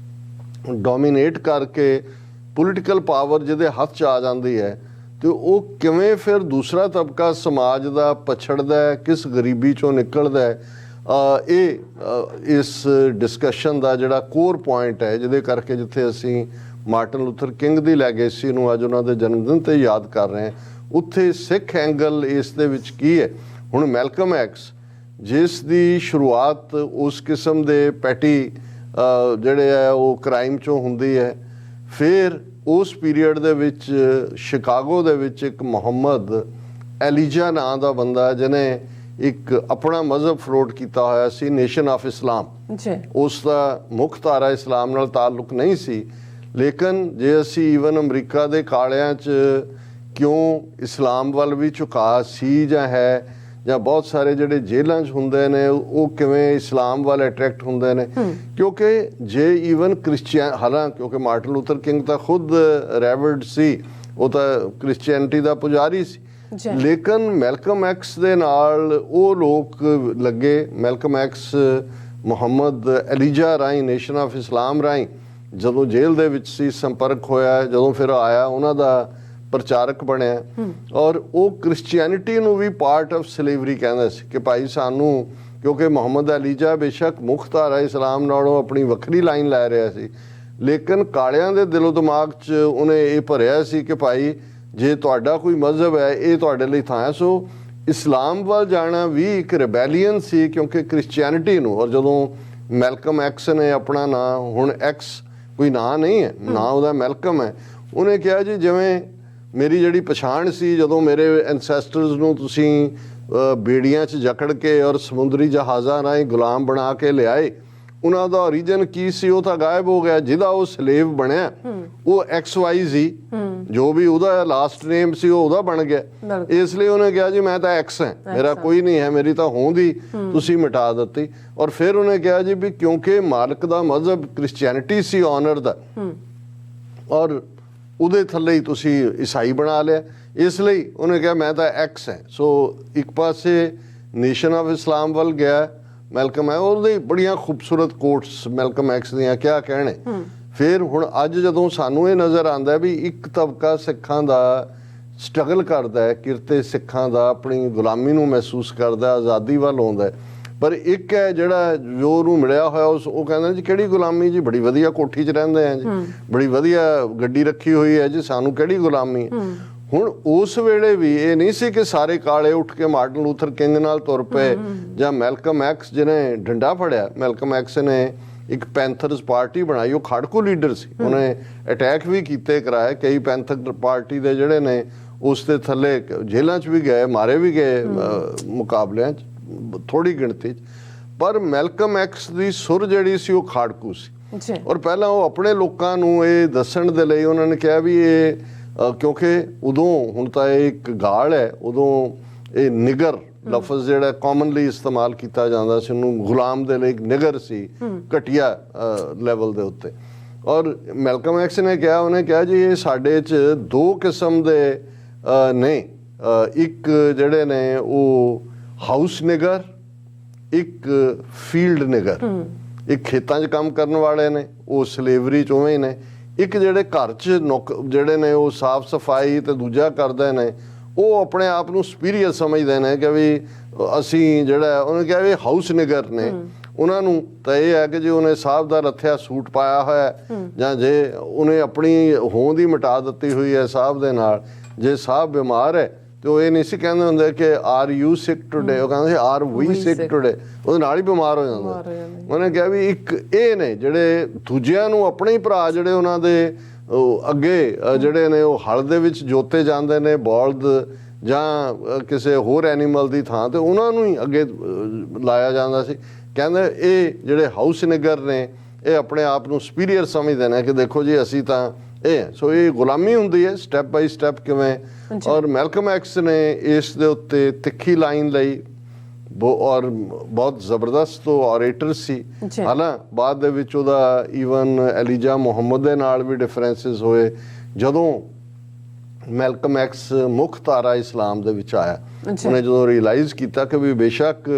B: ਡੋਮੀਨੇਟ ਕਰਕੇ ਪੋਲੀਟੀਕਲ ਪਾਵਰ ਜਿਹਦੇ ਹੱਥ 'ਚ ਆ ਜਾਂਦੀ ਹੈ ਤੇ ਉਹ ਕਿਵੇਂ ਫਿਰ ਦੂਸਰਾ ਤਬਕਾ ਸਮਾਜ ਦਾ ਪਛੜਦਾ ਹੈ, ਕਿਸ ਗਰੀਬੀ 'ਚੋਂ ਨਿਕਲਦਾ ਹੈ। ਇਹ ਇਸ ਡਿਸਕਸ਼ਨ ਦਾ ਜਿਹੜਾ ਕੋਰ ਪੁਆਇੰਟ ਹੈ, ਜਿਹਦੇ ਕਰਕੇ ਜਿੱਥੇ ਅਸੀਂ ਮਾਰਟਨ ਲੂਥਰ ਕਿੰਗ ਦੀ ਲੈਗੇਸੀ ਨੂੰ ਅੱਜ ਉਹਨਾਂ ਦੇ ਜਨਮ ਦਿਨ ਤੇ ਯਾਦ ਕਰ ਰਹੇ ਹਾਂ, ਉੱਥੇ ਸਿੱਖ ਐਂਗਲ ਇਸ ਦੇ ਵਿੱਚ ਕੀ ਹੈ। ਹੁਣ ਮੈਲਕਮ ਐਕਸ ਜਿਸ ਦੀ ਸ਼ੁਰੂਆਤ ਉਸ ਕਿਸਮ ਦੇ ਪੈਟੀ ਜਿਹੜੇ ਹੈ ਉਹ ਕ੍ਰਾਈਮ 'ਚੋਂ ਹੁੰਦੀ ਹੈ, ਫਿਰ ਉਸ ਪੀਰੀਅਡ ਦੇ ਵਿੱਚ ਸ਼ਿਕਾਗੋ ਦੇ ਵਿੱਚ ਇੱਕ ਮੁਹੰਮਦ ਐਲੀਜਾ ਨਾਂ ਦਾ ਬੰਦਾ ਜਿਹਨੇ ਇੱਕ ਆਪਣਾ ਮਜ਼ਹਬ ਫਲੋਟ ਕੀਤਾ ਹੋਇਆ ਸੀ, ਨੇਸ਼ਨ ਆਫ ਇਸਲਾਮ। ਉਸ ਦਾ ਮੁੱਖ ਧਾਰਾ ਇਸਲਾਮ ਨਾਲ ਤਾਲੁਕ ਨਹੀਂ ਸੀ, ਲੇਕਿਨ ਜੇ ਅਸੀਂ ਈਵਨ ਅਮਰੀਕਾ ਦੇ ਕਾਲਿਆਂ 'ਚ ਕਿਉਂ ਇਸਲਾਮ ਵੱਲ ਵੀ ਝੁਕਾ ਸੀ ਜਾਂ ਹੈ, ਜਾਂ ਬਹੁਤ ਸਾਰੇ ਜਿਹੜੇ ਜੇਲ੍ਹਾਂ 'ਚ ਹੁੰਦੇ ਨੇ ਉਹ ਕਿਵੇਂ ਇਸਲਾਮ ਵੱਲ ਅਟਰੈਕਟ ਹੁੰਦੇ ਨੇ, ਕਿਉਂਕਿ ਜੇ ਈਵਨ ਹਾਲਾਂਕਿ ਕਿਉਂਕਿ ਮਾਰਟਨ ਲੂਥਰ ਕਿੰਗ ਤਾਂ ਖੁਦ ਰੈਵਰਡ ਸੀ, ਉਹ ਤਾਂ ਕ੍ਰਿਸਚੀਅਨਿਟੀ ਦਾ ਪੁਜਾਰੀ ਸੀ, ਲੇਕਿਨ ਮੈਲਕਮ ਐਕਸ ਦੇ ਨਾਲ ਉਹ ਲੋਕ ਲੱਗੇ। ਮੈਲਕਮ ਐਕਸ ਮੁਹੰਮਦ ਐਲੀਜਾ ਰਾਹੀਂ ਨੇਸ਼ਨ ਆਫ ਇਸਲਾਮ ਰਾਹੀਂ ਜਦੋਂ ਜੇਲ੍ਹ ਦੇ ਵਿੱਚ ਸੀ ਸੰਪਰਕ ਹੋਇਆ, ਜਦੋਂ ਫਿਰ ਆਇਆ ਉਹਨਾਂ ਦਾ ਪ੍ਰਚਾਰਕ ਬਣਿਆ, ਔਰ ਉਹ ਕ੍ਰਿਸਚੀਅਨਿਟੀ ਨੂੰ ਵੀ ਪਾਰਟ ਆਫ ਸਲੇਵਰੀ ਕਹਿੰਦਾ ਸੀ ਕਿ ਭਾਈ ਸਾਨੂੰ, ਕਿਉਂਕਿ ਮੁਹੰਮਦ ਐਲੀਜਾ ਬੇਸ਼ੱਕ ਮੁੱਖ ਧਾਰਾ ਇਸਲਾਮ ਨਾਲੋਂ ਆਪਣੀ ਵੱਖਰੀ ਲਾਈਨ ਲੈ ਰਿਹਾ ਸੀ, ਲੇਕਿਨ ਕਾਲਿਆਂ ਦੇ ਦਿਲੋਂ ਦਿਮਾਗ 'ਚ ਉਹਨੇ ਇਹ ਭਰਿਆ ਸੀ ਕਿ ਭਾਈ ਜੇ ਤੁਹਾਡਾ ਕੋਈ ਮਜ਼ਹਬ ਹੈ ਇਹ ਤੁਹਾਡੇ ਲਈ ਥਾਂ ਹੈ। ਸੋ ਇਸਲਾਮ ਵੱਲ ਜਾਣਾ ਵੀ ਇੱਕ ਰਿਬੈਲੀਅਨ ਸੀ ਕਿਉਂਕਿ ਕ੍ਰਿਸਚੀਅਨਿਟੀ ਨੂੰ, ਔਰ ਜਦੋਂ ਮੈਲਕਮ ਐਕਸ ਨੇ ਆਪਣਾ ਨਾਂ, ਹੁਣ ਐਕਸ ਕੋਈ ਨਾਂ ਨਹੀਂ ਹੈ, ਨਾਂ ਉਹਦਾ ਮੈਲਕਮ ਹੈ, ਉਹਨੇ ਕਿਹਾ ਜੀ ਜਿਵੇਂ ਮੇਰੀ ਜਿਹੜੀ ਪਛਾਣ ਸੀ ਜਦੋਂ ਮੇਰੇ ਐਨਸੈਸਟਰਸ ਨੂੰ ਤੁਸੀਂ ਬੇੜੀਆਂ 'ਚ ਜਕੜ ਕੇ ਔਰ ਸਮੁੰਦਰੀ ਜਹਾਜ਼ਾਂ ਰਾਹੀਂ ਗੁਲਾਮ ਬਣਾ ਕੇ ਲਿਆਏ, ਉਹਨਾਂ ਦਾ ਓਰੀਜਨ ਕੀ ਸੀ ਉਹ ਤਾਂ ਗਾਇਬ ਹੋ ਗਿਆ। ਜਿਹਦਾ ਉਹ ਸਲੇਵ ਬਣਿਆ ਉਹ XYZ, ਜੋ ਵੀ ਉਹਦਾ ਲਾਸਟ ਨੇਮ ਸੀ ਉਹ ਉਹਦਾ ਬਣ ਗਿਆ, ਇਸ ਲਈ ਉਹਨੇ ਕਿਹਾ ਜੀ ਮੈਂ ਤਾਂ ਐਕਸ ਹਾਂ, ਮੇਰਾ ਕੋਈ ਨਹੀਂ ਹੈ, ਮੇਰੀ ਤਾਂ ਹੋਂਦ ਹੀ ਤੁਸੀਂ ਮਿਟਾ ਦਿੱਤੀ। ਔਰ ਫਿਰ ਉਹਨੇ ਕਿਹਾ ਜੀ ਵੀ ਕਿਉਂਕਿ ਮਾਲਕ ਦਾ ਮਜ਼ਹਬ ਕ੍ਰਿਸਚੀਅਨਿਟੀ ਸੀ ਆਨਰ ਦਾ, ਔਰ ਉਹਦੇ ਥੱਲੇ ਹੀ ਤੁਸੀਂ ਈਸਾਈ ਬਣਾ ਲਿਆ, ਇਸ ਲਈ ਉਹਨੇ ਕਿਹਾ ਮੈਂ ਤਾਂ ਐਕਸ ਹੈ। ਸੋ ਇੱਕ ਪਾਸੇ ਨੇਸ਼ਨ ਆਫ ਇਸਲਾਮ ਵੱਲ ਗਿਆ ਮੈਲਕਮ ਹੈ, ਉਹਦੇ ਬੜੀਆਂ ਖੂਬਸੂਰਤ ਕੋਟਸ ਮੈਲਕਮ ਐਕਸ ਦੀਆਂ ਕਿਆ ਕਹਿਣੇ। ਫਿਰ ਹੁਣ ਅੱਜ ਜਦੋਂ ਸਾਨੂੰ ਇਹ ਨਜ਼ਰ ਆਉਂਦਾ ਵੀ ਇੱਕ ਤਬਕਾ ਸਿੱਖਾਂ ਦਾ ਸਟਰਗਲ ਕਰਦਾ ਹੈ, ਕਿਰਤੇ ਸਿੱਖਾਂ ਦਾ ਆਪਣੀ ਗੁਲਾਮੀ ਨੂੰ ਮਹਿਸੂਸ ਕਰਦਾ, ਆਜ਼ਾਦੀ ਵੱਲ ਆਉਂਦਾ, ਪਰ ਇੱਕ ਹੈ ਜਿਹੜਾ ਜੋ ਉਹਨੂੰ ਮਿਲਿਆ ਹੋਇਆ ਉਹ ਕਹਿੰਦਾ ਜੀ ਕਿਹੜੀ ਗੁਲਾਮੀ ਜੀ, ਬੜੀ ਵਧੀਆ ਕੋਠੀ 'ਚ ਰਹਿੰਦੇ ਆ ਜੀ, ਬੜੀ ਵਧੀਆ ਗੱਡੀ ਰੱਖੀ ਹੋਈ ਹੈ ਜੀ, ਸਾਨੂੰ ਕਿਹੜੀ ਗੁਲਾਮੀ। ਹੁਣ ਉਸ ਵੇਲੇ ਵੀ ਇਹ ਨਹੀਂ ਸੀ ਕਿ ਸਾਰੇ ਕਾਲੇ ਉੱਠ ਕੇ ਮਾਰਟਨ ਲੂਥਰ ਕਿੰਗ ਨਾਲ ਤੁਰ ਪਏ ਜਾਂ ਮੈਲਕਮ ਐਕਸ ਜਿਹਨੇ ਡੰਡਾ ਫੜਿਆ। ਮੈਲਕਮ ਐਕਸ ਨੇ ਇੱਕ ਪੈਂਥਰਸ ਪਾਰਟੀ ਬਣਾਈ, ਉਹ ਖਾੜਕੂ ਲੀਡਰ ਸੀ, ਉਹਨੇ ਅਟੈਕ ਵੀ ਕੀਤੇ ਕਰਾਏ, ਕਈ ਪੈਂਥਰ ਪਾਰਟੀ ਦੇ ਜਿਹੜੇ ਨੇ ਉਸ ਦੇ ਥੱਲੇ ਜੇਲ੍ਹਾਂ 'ਚ ਵੀ ਗਏ, ਮਾਰੇ ਵੀ ਗਏ ਮੁਕਾਬਲਿਆਂ 'ਚ, ਥੋੜੀ ਗਿਣਤੀ 'ਚ। ਪਰ ਮੈਲਕਮ ਐਕਸ ਦੀ ਸੁਰ ਜਿਹੜੀ ਸੀ ਉਹ ਖਾੜਕੂ ਸੀ। ਔਰ ਪਹਿਲਾਂ ਉਹ ਆਪਣੇ ਲੋਕਾਂ ਨੂੰ ਇਹ ਦੱਸਣ ਦੇ ਲਈ ਉਹਨਾਂ ਨੇ ਕਿਹਾ ਵੀ ਇਹ ਕਿਉਂਕਿ ਉਦੋਂ, ਹੁਣ ਤਾਂ ਇਹ ਇੱਕ ਗਾਲ ਹੈ, ਉਦੋਂ ਇਹ ਨਿਗਰ ਲਫ਼ਜ਼ ਜਿਹੜਾ ਕਾਮਨਲੀ ਇਸਤੇਮਾਲ ਕੀਤਾ ਜਾਂਦਾ ਸੀ, ਉਹਨੂੰ ਗੁਲਾਮ ਦੇ ਲਈ ਇੱਕ ਨਿਗਰ ਸੀ, ਘਟੀਆ ਲੈਵਲ ਦੇ ਉੱਤੇ। ਔਰ ਮੈਲਕਮ ਐਕਸ ਨੇ ਕਿਹਾ, ਉਹਨੇ ਕਿਹਾ ਜੀ ਇਹ ਸਾਡੇ 'ਚ ਦੋ ਕਿਸਮ ਦੇ ਨੇ, ਇੱਕ ਜਿਹੜੇ ਨੇ ਉਹ ਹਾਊਸ ਨਿਗਰ, ਇੱਕ ਫੀਲਡ ਨਿਗਰ। ਇੱਕ ਖੇਤਾਂ 'ਚ ਕੰਮ ਕਰਨ ਵਾਲੇ ਨੇ, ਉਹ ਸਲੇਵਰੀ 'ਚ ਉਵੇਂ ਹੀ ਨੇ। ਇੱਕ ਜਿਹੜੇ ਘਰ 'ਚ ਜਿਹੜੇ ਨੇ ਉਹ ਸਾਫ਼ ਸਫਾਈ ਤੇ ਦੂਜਾ ਕਰਦੇ ਨੇ, ਉਹ ਆਪਣੇ ਆਪ ਨੂੰ ਸੁਪੀਰੀਅਰ ਸਮਝਦੇ ਨੇ ਕਿ ਵੀ ਅਸੀਂ ਜਿਹੜਾ, ਉਹਨੇ ਕਿਹਾ ਵੀ ਹਾਊਸ ਨਿਗਰ ਨੇ। ਉਹਨਾਂ ਨੂੰ ਤਾਂ ਇਹ ਹੈ ਕਿ ਜੇ ਉਹਨੇ ਸਾਹਬ ਦਾ ਰੱਥਿਆ ਸੂਟ ਪਾਇਆ ਹੋਇਆ ਜਾਂ ਜੇ ਉਹਨੇ ਆਪਣੀ ਹੋਂਦ ਹੀ ਮਿਟਾ ਦਿੱਤੀ ਹੋਈ ਹੈ ਸਾਹਬ ਦੇ ਨਾਲ, ਜੇ ਸਾਹਬ ਬਿਮਾਰ ਹੈ ਤੇ ਉਹ ਇਹ ਨਹੀਂ ਸੀ ਕਹਿੰਦੇ ਹੁੰਦੇ ਕਿ ਆਰ ਯੂ ਸਿਕ ਟੂਡੇ, ਉਹ ਕਹਿੰਦੇ ਸੀ ਆਰ ਵੀ ਸਿਕ ਟੂਡੇ, ਉਹਦੇ ਨਾਲ ਹੀ ਬਿਮਾਰ ਹੋ ਜਾਂਦਾ। ਉਹਨੇ ਕਿਹਾ ਵੀ ਇੱਕ ਇਹ ਨੇ ਜਿਹੜੇ ਦੂਜਿਆਂ ਨੂੰ, ਆਪਣੇ ਹੀ ਭਰਾ ਜਿਹੜੇ ਉਹਨਾਂ ਦੇ ਅੱਗੇ ਜਿਹੜੇ ਨੇ ਉਹ ਹਲ ਦੇ ਵਿੱਚ ਜੋਤੇ ਜਾਂਦੇ ਨੇ, ਬੌਲਦ ਜਾਂ ਕਿਸੇ ਹੋਰ ਐਨੀਮਲ ਦੀ ਥਾਂ ਤੇ ਉਹਨਾਂ ਨੂੰ ਹੀ ਅੱਗੇ ਲਾਇਆ ਜਾਂਦਾ ਸੀ। ਕਹਿੰਦੇ ਇਹ ਜਿਹੜੇ ਹਾਊਸ ਨਿਗਰ ਨੇ ਇਹ ਆਪਣੇ ਆਪ ਨੂੰ ਸੁਪੀਰੀਅਰ ਸਮਝਦੇ ਨੇ ਕਿ ਦੇਖੋ ਜੀ ਅਸੀਂ ਤਾਂ ਇਹ। ਸੋ ਇਹ ਗੁਲਾਮੀ ਹੁੰਦੀ ਹੈ ਸਟੈਪ ਬਾਈ ਸਟੈਪ ਕਿਵੇਂ। ਔਰ ਮੈਲਕਮ ਐਕਸ ਨੇ ਇਸ ਦੇ ਉੱਤੇ ਤਿੱਖੀ ਲਾਈਨ ਲਈ, ਔਰ ਬਹੁਤ ਜ਼ਬਰਦਸਤ ਔਰੇਟਰ ਸੀ। ਹਾਲਾਂਕਿ ਬਾਅਦ ਦੇ ਵਿੱਚ ਉਹਦਾ ਈਵਨ ਐਲੀਜਾ ਮੁਹੰਮਦ ਦੇ ਨਾਲ ਵੀ ਡਿਫਰੈਂਸਿਸ ਹੋਏ ਜਦੋਂ ਮੈਲਕਮ ਐਕਸ ਮੁੱਖ ਧਾਰਾ ਇਸਲਾਮ ਦੇ ਵਿੱਚ ਆਇਆ। ਉਹਨੇ ਜਦੋਂ ਰਿਅਲਾਈਜ਼ ਕੀਤਾ ਕਿ ਵੀ ਬੇਸ਼ੱਕ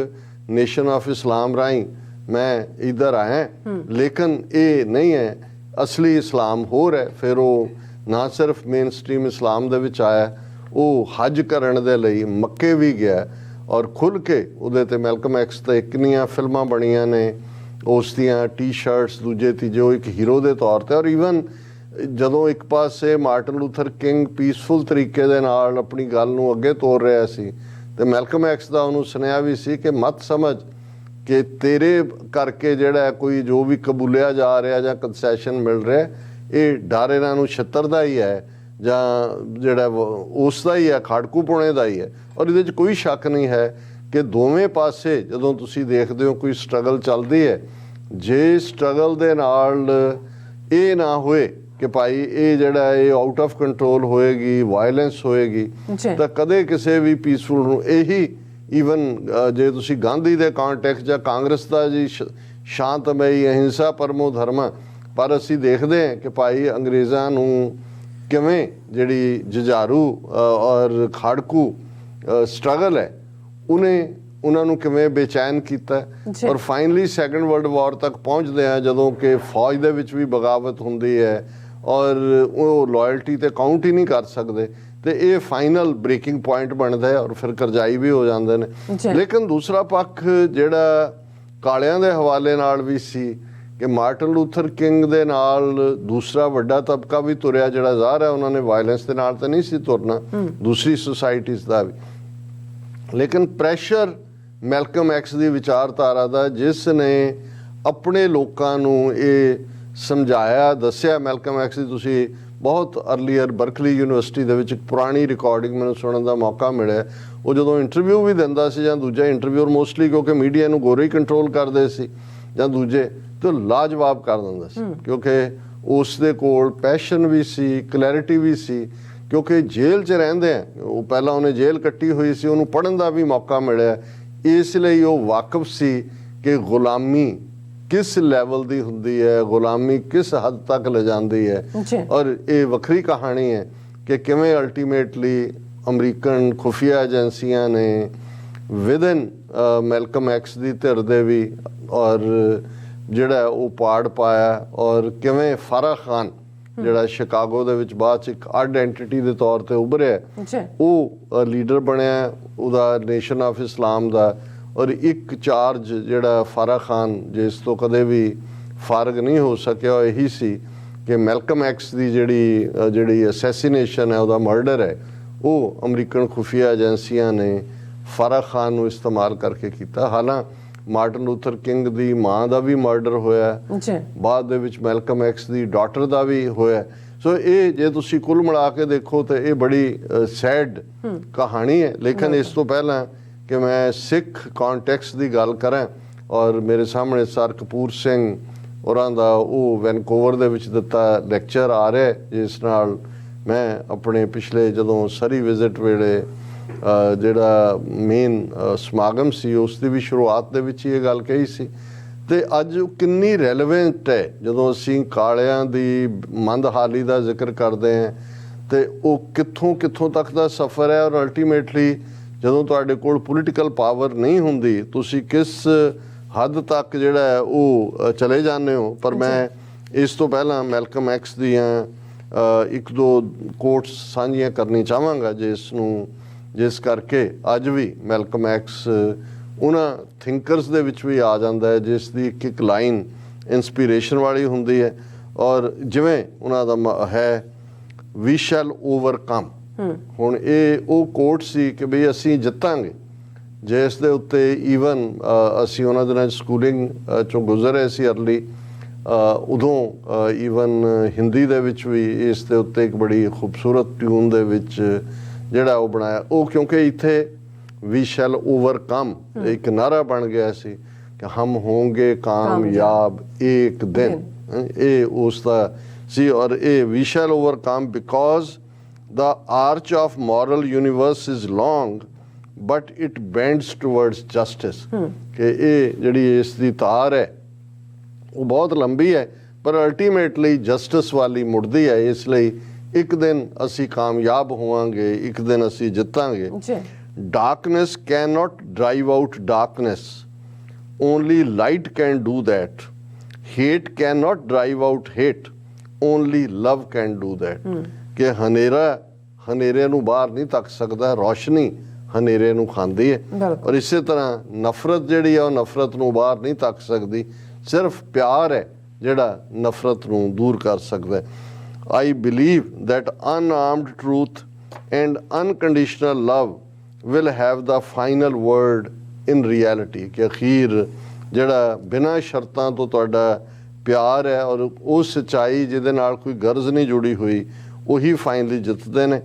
B: ਨੇਸ਼ਨ ਆਫ ਇਸਲਾਮ ਰਾਹੀਂ ਮੈਂ ਇੱਧਰ ਆਇਆ, ਲੇਕਿਨ ਇਹ ਨਹੀਂ ਹੈ ਅਸਲੀ ਇਸਲਾਮ ਹੋਰ ਹੈ। ਫਿਰ ਉਹ ਨਾ ਸਿਰਫ ਮੇਨ ਸਟ੍ਰੀਮ ਇਸਲਾਮ ਦੇ ਵਿੱਚ ਆਇਆ, ਉਹ ਹਜ ਕਰਨ ਦੇ ਲਈ ਮੱਕੇ ਵੀ ਗਿਆ ਔਰ ਖੁੱਲ੍ਹ ਕੇ ਉਹਦੇ 'ਤੇ ਮੈਲਕਮ ਐਕਸ 'ਤੇ ਕਿੰਨੀਆਂ ਫਿਲਮਾਂ ਬਣੀਆਂ ਨੇ, ਉਸ ਦੀਆਂ ਟੀ-ਸ਼ਰਟਸ ਦੂਜੇ ਤੀਜੇ, ਉਹ ਇੱਕ ਹੀਰੋ ਦੇ ਤੌਰ 'ਤੇ। ਔਰ ਈਵਨ ਜਦੋਂ ਇੱਕ ਪਾਸੇ ਮਾਰਟਨ ਲੂਥਰ ਕਿੰਗ ਪੀਸਫੁਲ ਤਰੀਕੇ ਦੇ ਨਾਲ ਆਪਣੀ ਗੱਲ ਨੂੰ ਅੱਗੇ ਤੋਰ ਰਿਹਾ ਸੀ ਤੇ ਮੈਲਕਮ ਐਕਸ ਦਾ ਉਹਨੂੰ ਸੁਨੇਹਾ ਵੀ ਸੀ ਕਿ ਮਤ ਸਮਝ ਕਿ ਤੇਰੇ ਕਰਕੇ ਜਿਹੜਾ ਕੋਈ ਜੋ ਵੀ ਕਬੂਲਿਆ ਜਾ ਰਿਹਾ ਜਾਂ ਕੰਸੈਸ਼ਨ ਮਿਲ ਰਿਹਾ, ਇਹ ਡਰ ਇਹਨਾਂ ਨੂੰ ਛਿੱਤਰ ਦਾ ਹੀ ਹੈ ਜਾਂ ਜਿਹੜਾ ਉਸ ਦਾ ਹੀ ਹੈ, ਖਾੜਕੂ ਪੁਣੇ ਦਾ ਹੀ ਹੈ। ਔਰ ਇਹਦੇ 'ਚ ਕੋਈ ਸ਼ੱਕ ਨਹੀਂ ਹੈ ਕਿ ਦੋਵੇਂ ਪਾਸੇ ਜਦੋਂ ਤੁਸੀਂ ਦੇਖਦੇ ਹੋ ਕੋਈ ਸਟਰਗਲ ਚੱਲਦੀ ਹੈ, ਜੇ ਸਟਰਗਲ ਦੇ ਨਾਲ ਇਹ ਨਾ ਹੋਏ ਕਿ ਭਾਈ ਇਹ ਜਿਹੜਾ ਇਹ ਆਊਟ ਆਫ ਕੰਟਰੋਲ ਹੋਏਗੀ, ਵਾਇਲੈਂਸ ਹੋਏਗੀ, ਤਾਂ ਕਦੇ ਕਿਸੇ ਵੀ ਪੀਸਫੁਲ ਨੂੰ ਇਹੀ ਈਵਨ ਜੇ ਤੁਸੀਂ ਗਾਂਧੀ ਦੇ ਕਾਂਟੈਕਸਟ ਜਾਂ ਕਾਂਗਰਸ ਦਾ ਜੀ ਸ਼ਾਂਤਮਈ ਅਹਿੰਸਾ ਪਰਮੋ ਧਰਮ, ਪਰ ਅਸੀਂ ਦੇਖਦੇ ਹਾਂ ਕਿ ਭਾਈ ਅੰਗਰੇਜ਼ਾਂ ਨੂੰ ਕਿਵੇਂ ਜਿਹੜੀ ਜੁਝਾਰੂ ਔਰ ਖਾੜਕੂ ਸਟਰਗਲ ਹੈ ਉਹਨੇ ਉਹਨਾਂ ਨੂੰ ਕਿਵੇਂ ਬੇਚੈਨ ਕੀਤਾ। ਔਰ ਫਾਈਨਲੀ ਸੈਕੰਡ ਵਰਲਡ ਵਾਰ ਤੱਕ ਪਹੁੰਚਦੇ ਆ ਜਦੋਂ ਕਿ ਫੌਜ ਦੇ ਵਿੱਚ ਵੀ ਬਗਾਵਤ ਹੁੰਦੀ ਹੈ ਔਰ ਉਹ ਲਾਇਲਟੀ ਤੇ ਕਾਊਂਟ ਹੀ ਨਹੀਂ ਕਰ ਸਕਦੇ ਤੇ ਇਹ ਫਾਈਨਲ ਬ੍ਰੇਕਿੰਗ ਪੁਆਇੰਟ ਬਣਦਾ ਹੈ ਔਰ ਫਿਰ ਕਰਜ਼ਾਈ ਵੀ ਹੋ ਜਾਂਦੇ ਨੇ। ਲੇਕਿਨ ਦੂਸਰਾ ਪੱਖ ਜਿਹੜਾ ਕਾਲਿਆਂ ਦੇ ਹਵਾਲੇ ਨਾਲ ਵੀ ਸੀ ਕਿ ਮਾਰਟਨ ਲੂਥਰ ਕਿੰਗ ਦੇ ਨਾਲ ਦੂਸਰਾ ਵੱਡਾ ਤਬਕਾ ਵੀ ਤੁਰਿਆ, ਜਿਹੜਾ ਜ਼ਾਹਰ ਹੈ ਉਹਨਾਂ ਨੇ ਵਾਇਲੈਂਸ ਦੇ ਨਾਲ ਤਾਂ ਨਹੀਂ ਸੀ ਤੁਰਨਾ, ਦੂਸਰੀ ਸੁਸਾਇਟੀਜ਼ ਦਾ ਵੀ, ਲੇਕਿਨ ਪ੍ਰੈਸ਼ਰ ਮੈਲਕਮ ਐਕਸ ਦੀ ਵਿਚਾਰਧਾਰਾ ਦਾ, ਜਿਸ ਨੇ ਆਪਣੇ ਲੋਕਾਂ ਨੂੰ ਇਹ ਸਮਝਾਇਆ, ਦੱਸਿਆ। ਮੈਲਕਮ ਐਕਸ ਦੀ ਤੁਸੀਂ ਬਹੁਤ ਅਰਲੀਅਰ ਬਰਕਲੀ ਯੂਨੀਵਰਸਿਟੀ ਦੇ ਵਿੱਚ ਇੱਕ ਪੁਰਾਣੀ ਰਿਕਾਰਡਿੰਗ ਮੈਨੂੰ ਸੁਣਨ ਦਾ ਮੌਕਾ ਮਿਲਿਆ। ਉਹ ਜਦੋਂ ਇੰਟਰਵਿਊ ਵੀ ਦਿੰਦਾ ਸੀ ਜਾਂ ਦੂਜਾ ਇੰਟਰਵਿਊਰ, ਮੋਸਟਲੀ ਕਿਉਂਕਿ ਮੀਡੀਆ ਨੂੰ ਗੋਰੇ ਹੀ ਕੰਟਰੋਲ ਕਰਦੇ ਸੀ ਜਾਂ ਦੂਜੇ, ਤੇ ਲਾਜਵਾਬ ਕਰ ਦਿੰਦਾ ਸੀ ਕਿਉਂਕਿ ਉਸ ਦੇ ਕੋਲ ਪੈਸ਼ਨ ਵੀ ਸੀ, ਕਲੈਰਿਟੀ ਵੀ ਸੀ, ਕਿਉਂਕਿ ਜੇਲ੍ਹ 'ਚ ਰਹਿੰਦੇ ਆ ਉਹ, ਪਹਿਲਾਂ ਉਹਨੇ ਜੇਲ੍ਹ ਕੱਟੀ ਹੋਈ ਸੀ, ਉਹਨੂੰ ਪੜ੍ਹਨ ਦਾ ਵੀ ਮੌਕਾ ਮਿਲਿਆ, ਇਸ ਲਈ ਉਹ ਵਾਕਿਫ ਸੀ ਕਿ ਗੁਲਾਮੀ ਕਿਸ ਲੈਵਲ ਦੀ ਹੁੰਦੀ ਹੈ, ਗੁਲਾਮੀ ਕਿਸ ਹੱਦ ਤੱਕ ਲੈ ਜਾਂਦੀ ਹੈ। ਔਰ ਇਹ ਵੱਖਰੀ ਕਹਾਣੀ ਹੈ ਕਿ ਕਿਵੇਂ ਅਲਟੀਮੇਟਲੀ ਅਮਰੀਕਨ ਖੁਫੀਆ ਏਜੰਸੀਆਂ ਨੇ ਵਿਦਨ ਮੈਲਕਮ ਐਕਸ ਦੀ ਧਿਰ ਦੇ ਵੀ ਔਰ ਜਿਹੜਾ ਉਹ ਪਾੜ ਪਾਇਆ, ਔਰ ਕਿਵੇਂ ਫਾਰਾ ਖਾਨ ਜਿਹੜਾ ਸ਼ਿਕਾਗੋ ਦੇ ਵਿੱਚ ਬਾਅਦ 'ਚ ਇੱਕ ਅੱਡ ਐਂਟੀਟੀ ਦੇ ਤੌਰ ਤੇ ਉੱਭਰਿਆ, ਉਹ ਲੀਡਰ ਬਣਿਆ ਉਹਦਾ ਨੇਸ਼ਨ ਆਫ ਇਸਲਾਮ ਦਾ। ਔਰ ਇੱਕ ਚਾਰਜ ਜਿਹੜਾ ਫਾਰਾ ਖਾਨ ਜਿਸ ਤੋਂ ਕਦੇ ਵੀ ਫਾਰਗ ਨਹੀਂ ਹੋ ਸਕਿਆ, ਉਹ ਇਹੀ ਸੀ ਕਿ ਮੈਲਕਮ ਐਕਸ ਦੀ ਜਿਹੜੀ ਅਸੈਸੀਨੇਸ਼ਨ ਹੈ, ਉਹਦਾ ਮਰਡਰ ਹੈ, ਉਹ ਅਮਰੀਕਨ ਖੁਫੀਆ ਏਜੰਸੀਆਂ ਨੇ ਫਾਰਾ ਖਾਨ ਨੂੰ ਇਸਤੇਮਾਲ ਕਰਕੇ ਕੀਤਾ। ਹਾਲਾਂਕਿ ਮਾਰਟਨ ਲੂਥਰ ਕਿੰਗ ਦੀ ਮਾਂ ਦਾ ਵੀ ਮਰਡਰ ਹੋਇਆ, ਬਾਅਦ ਦੇ ਵਿੱਚ ਮੈਲਕਮ ਐਕਸ ਦੀ ਡਾਟਰ ਦਾ ਵੀ ਹੋਇਆ। ਸੋ ਇਹ ਜੇ ਤੁਸੀਂ ਕੁੱਲ ਮਿਲਾ ਕੇ ਦੇਖੋ ਤਾਂ ਇਹ ਬੜੀ ਸੈਡ ਕਹਾਣੀ ਹੈ। ਲੇਕਿਨ ਇਸ ਤੋਂ ਪਹਿਲਾਂ ਕਿ ਮੈਂ ਸਿੱਖ ਕੌਨਟੈਕਸਟ ਦੀ ਗੱਲ ਕਰਾਂ, ਔਰ ਮੇਰੇ ਸਾਹਮਣੇ ਸਰ ਕਪੂਰ ਸਿੰਘ ਹੋਰਾਂ ਦਾ ਉਹ ਵੈਨਕੂਵਰ ਦੇ ਵਿੱਚ ਦਿੱਤਾ ਲੈਕਚਰ ਆ ਰਿਹਾ, ਜਿਸ ਨਾਲ ਮੈਂ ਆਪਣੇ ਪਿਛਲੇ ਜਦੋਂ ਸਰੀ ਵਿਜ਼ਿਟ ਵੇਲੇ ਜਿਹੜਾ ਮੇਨ ਸਮਾਗਮ ਸੀ ਉਸ ਦੀ ਵੀ ਸ਼ੁਰੂਆਤ ਦੇ ਵਿੱਚ ਇਹ ਗੱਲ ਕਹੀ ਸੀ। ਤੇ ਅੱਜ ਕਿੰਨੀ ਰੈਲੇਵੈਂਟ ਹੈ ਜਦੋਂ ਅਸੀਂ ਕਾਲਿਆਂ ਦੀ ਮੰਦਹਾਲੀ ਦਾ ਜ਼ਿਕਰ ਕਰਦੇ ਹਾਂ, ਤੇ ਉਹ ਕਿੱਥੋਂ ਤੱਕ ਦਾ ਸਫ਼ਰ ਹੈ, ਔਰ ਅਲਟੀਮੇਟਲੀ ਜਦੋਂ ਤੁਹਾਡੇ ਕੋਲ ਪੋਲੀਟੀਕਲ ਪਾਵਰ ਨਹੀਂ ਹੁੰਦੀ ਤੁਸੀਂ ਕਿਸ ਹੱਦ ਤੱਕ ਜਿਹੜਾ ਹੈ ਉਹ ਚਲੇ ਜਾਂਦੇ ਹੋ। ਪਰ ਮੈਂ ਇਸ ਤੋਂ ਪਹਿਲਾਂ ਮੈਲਕਮ ਐਕਸ ਦੀਆਂ ਇੱਕ ਦੋ ਕੋਟਸ ਸਾਂਝੀਆਂ ਕਰਨੀ ਚਾਹਾਂਗਾ ਜਿਸ ਕਰਕੇ ਅੱਜ ਵੀ ਮੈਲਕਮ ਐਕਸ ਉਹਨਾਂ ਥਿੰਕਰਸ ਦੇ ਵਿੱਚ ਵੀ ਆ ਜਾਂਦਾ ਹੈ ਜਿਸ ਦੀ ਇੱਕ ਲਾਈਨ ਇੰਸਪੀਰੇਸ਼ਨ ਵਾਲੀ ਹੁੰਦੀ ਹੈ। ਔਰ ਜਿਵੇਂ ਉਹਨਾਂ ਦਾ ਹੈ ਵੀ ਸ਼ੈਲ ਓਵਰਕਮ, ਹੁਣ ਇਹ ਉਹ ਕੋਟ ਸੀ ਕਿ ਬਈ ਅਸੀਂ ਜਿੱਤਾਂਗੇ, ਜਿਸ ਦੇ ਉੱਤੇ ਈਵਨ ਅਸੀਂ ਉਹਨਾਂ ਦਿਨਾਂ 'ਚ ਸਕੂਲਿੰਗ ਚੋਂ ਗੁਜ਼ਰੇ ਸੀ ਅਰਲੀ, ਉਦੋਂ ਈਵਨ ਹਿੰਦੀ ਦੇ ਵਿੱਚ ਵੀ ਇਸ ਦੇ ਉੱਤੇ ਇੱਕ ਬੜੀ ਖੂਬਸੂਰਤ ਟਿਊਨ ਦੇ ਵਿੱਚ ਜਿਹੜਾ ਉਹ ਬਣਾਇਆ, ਉਹ ਕਿਉਂਕਿ ਇੱਥੇ ਵੀ ਸ਼ੈਲ ਓਵਰਕਮ ਇੱਕ ਨਾਰਾ ਬਣ ਗਿਆ ਸੀ ਕਿ ਹਮ ਹੋਂਗੇ ਕਾਮਯਾਬ ਇੱਕ ਦਿਨ, ਇਹ ਉਸ ਦਾ ਸੀ। ਔਰ ਇਹ ਵੀ shall overcome because the arch of moral universe is long but it bends towards justice, ਕਿ ਇਹ ਜਿਹੜੀ ਇਸ ਦੀ ਤਾਰ ਹੈ ਉਹ ਬਹੁਤ ਲੰਬੀ ਹੈ ਪਰ ਅਲਟੀਮੇਟਲੀ ਜਸਟਿਸ ਵਾਲੀ ਮੁੜਦੀ ਹੈ। ਇਸ ਲਈ ਇੱਕ ਦਿਨ ਅਸੀਂ ਕਾਮਯਾਬ ਹੋਵਾਂਗੇ, ਇੱਕ ਦਿਨ ਅਸੀਂ ਜਿੱਤਾਂਗੇ। Darkness can not drive out darkness, only light can do that. Hate can not drive out hate, only love can do that. ਕਿ ਹਨੇਰਾ ਹਨੇਰੇ ਨੂੰ ਬਾਹਰ ਨਹੀਂ ਤੱਕ ਸਕਦਾ, ਰੌਸ਼ਨੀ ਹਨੇਰੇ ਨੂੰ ਖਾਂਦੀ ਹੈ। ਔਰ ਇਸੇ ਤਰ੍ਹਾਂ ਨਫ਼ਰਤ ਜਿਹੜੀ ਹੈ ਉਹ ਨਫ਼ਰਤ ਨੂੰ ਬਾਹਰ ਨਹੀਂ ਤੱਕ ਸਕਦੀ, ਸਿਰਫ ਪਿਆਰ ਹੈ ਜਿਹੜਾ ਨਫ਼ਰਤ ਨੂੰ ਦੂਰ ਕਰ ਸਕਦਾ ਹੈ। I believe that unarmed truth and unconditional love will have the final word in reality, ਕਿ ਅਖੀਰ ਜਿਹੜਾ ਬਿਨਾਂ ਸ਼ਰਤਾਂ ਤੋਂ ਤੁਹਾਡਾ ਪਿਆਰ ਹੈ ਔਰ ਉਹ ਸੱਚਾਈ ਜਿਹਦੇ ਨਾਲ ਕੋਈ ਗਰਜ਼ ਨਹੀਂ ਜੁੜੀ ਹੋਈ, ਉਹੀ ਫਾਈਨਲੀ ਜਿੱਤਦੇ ਨੇ।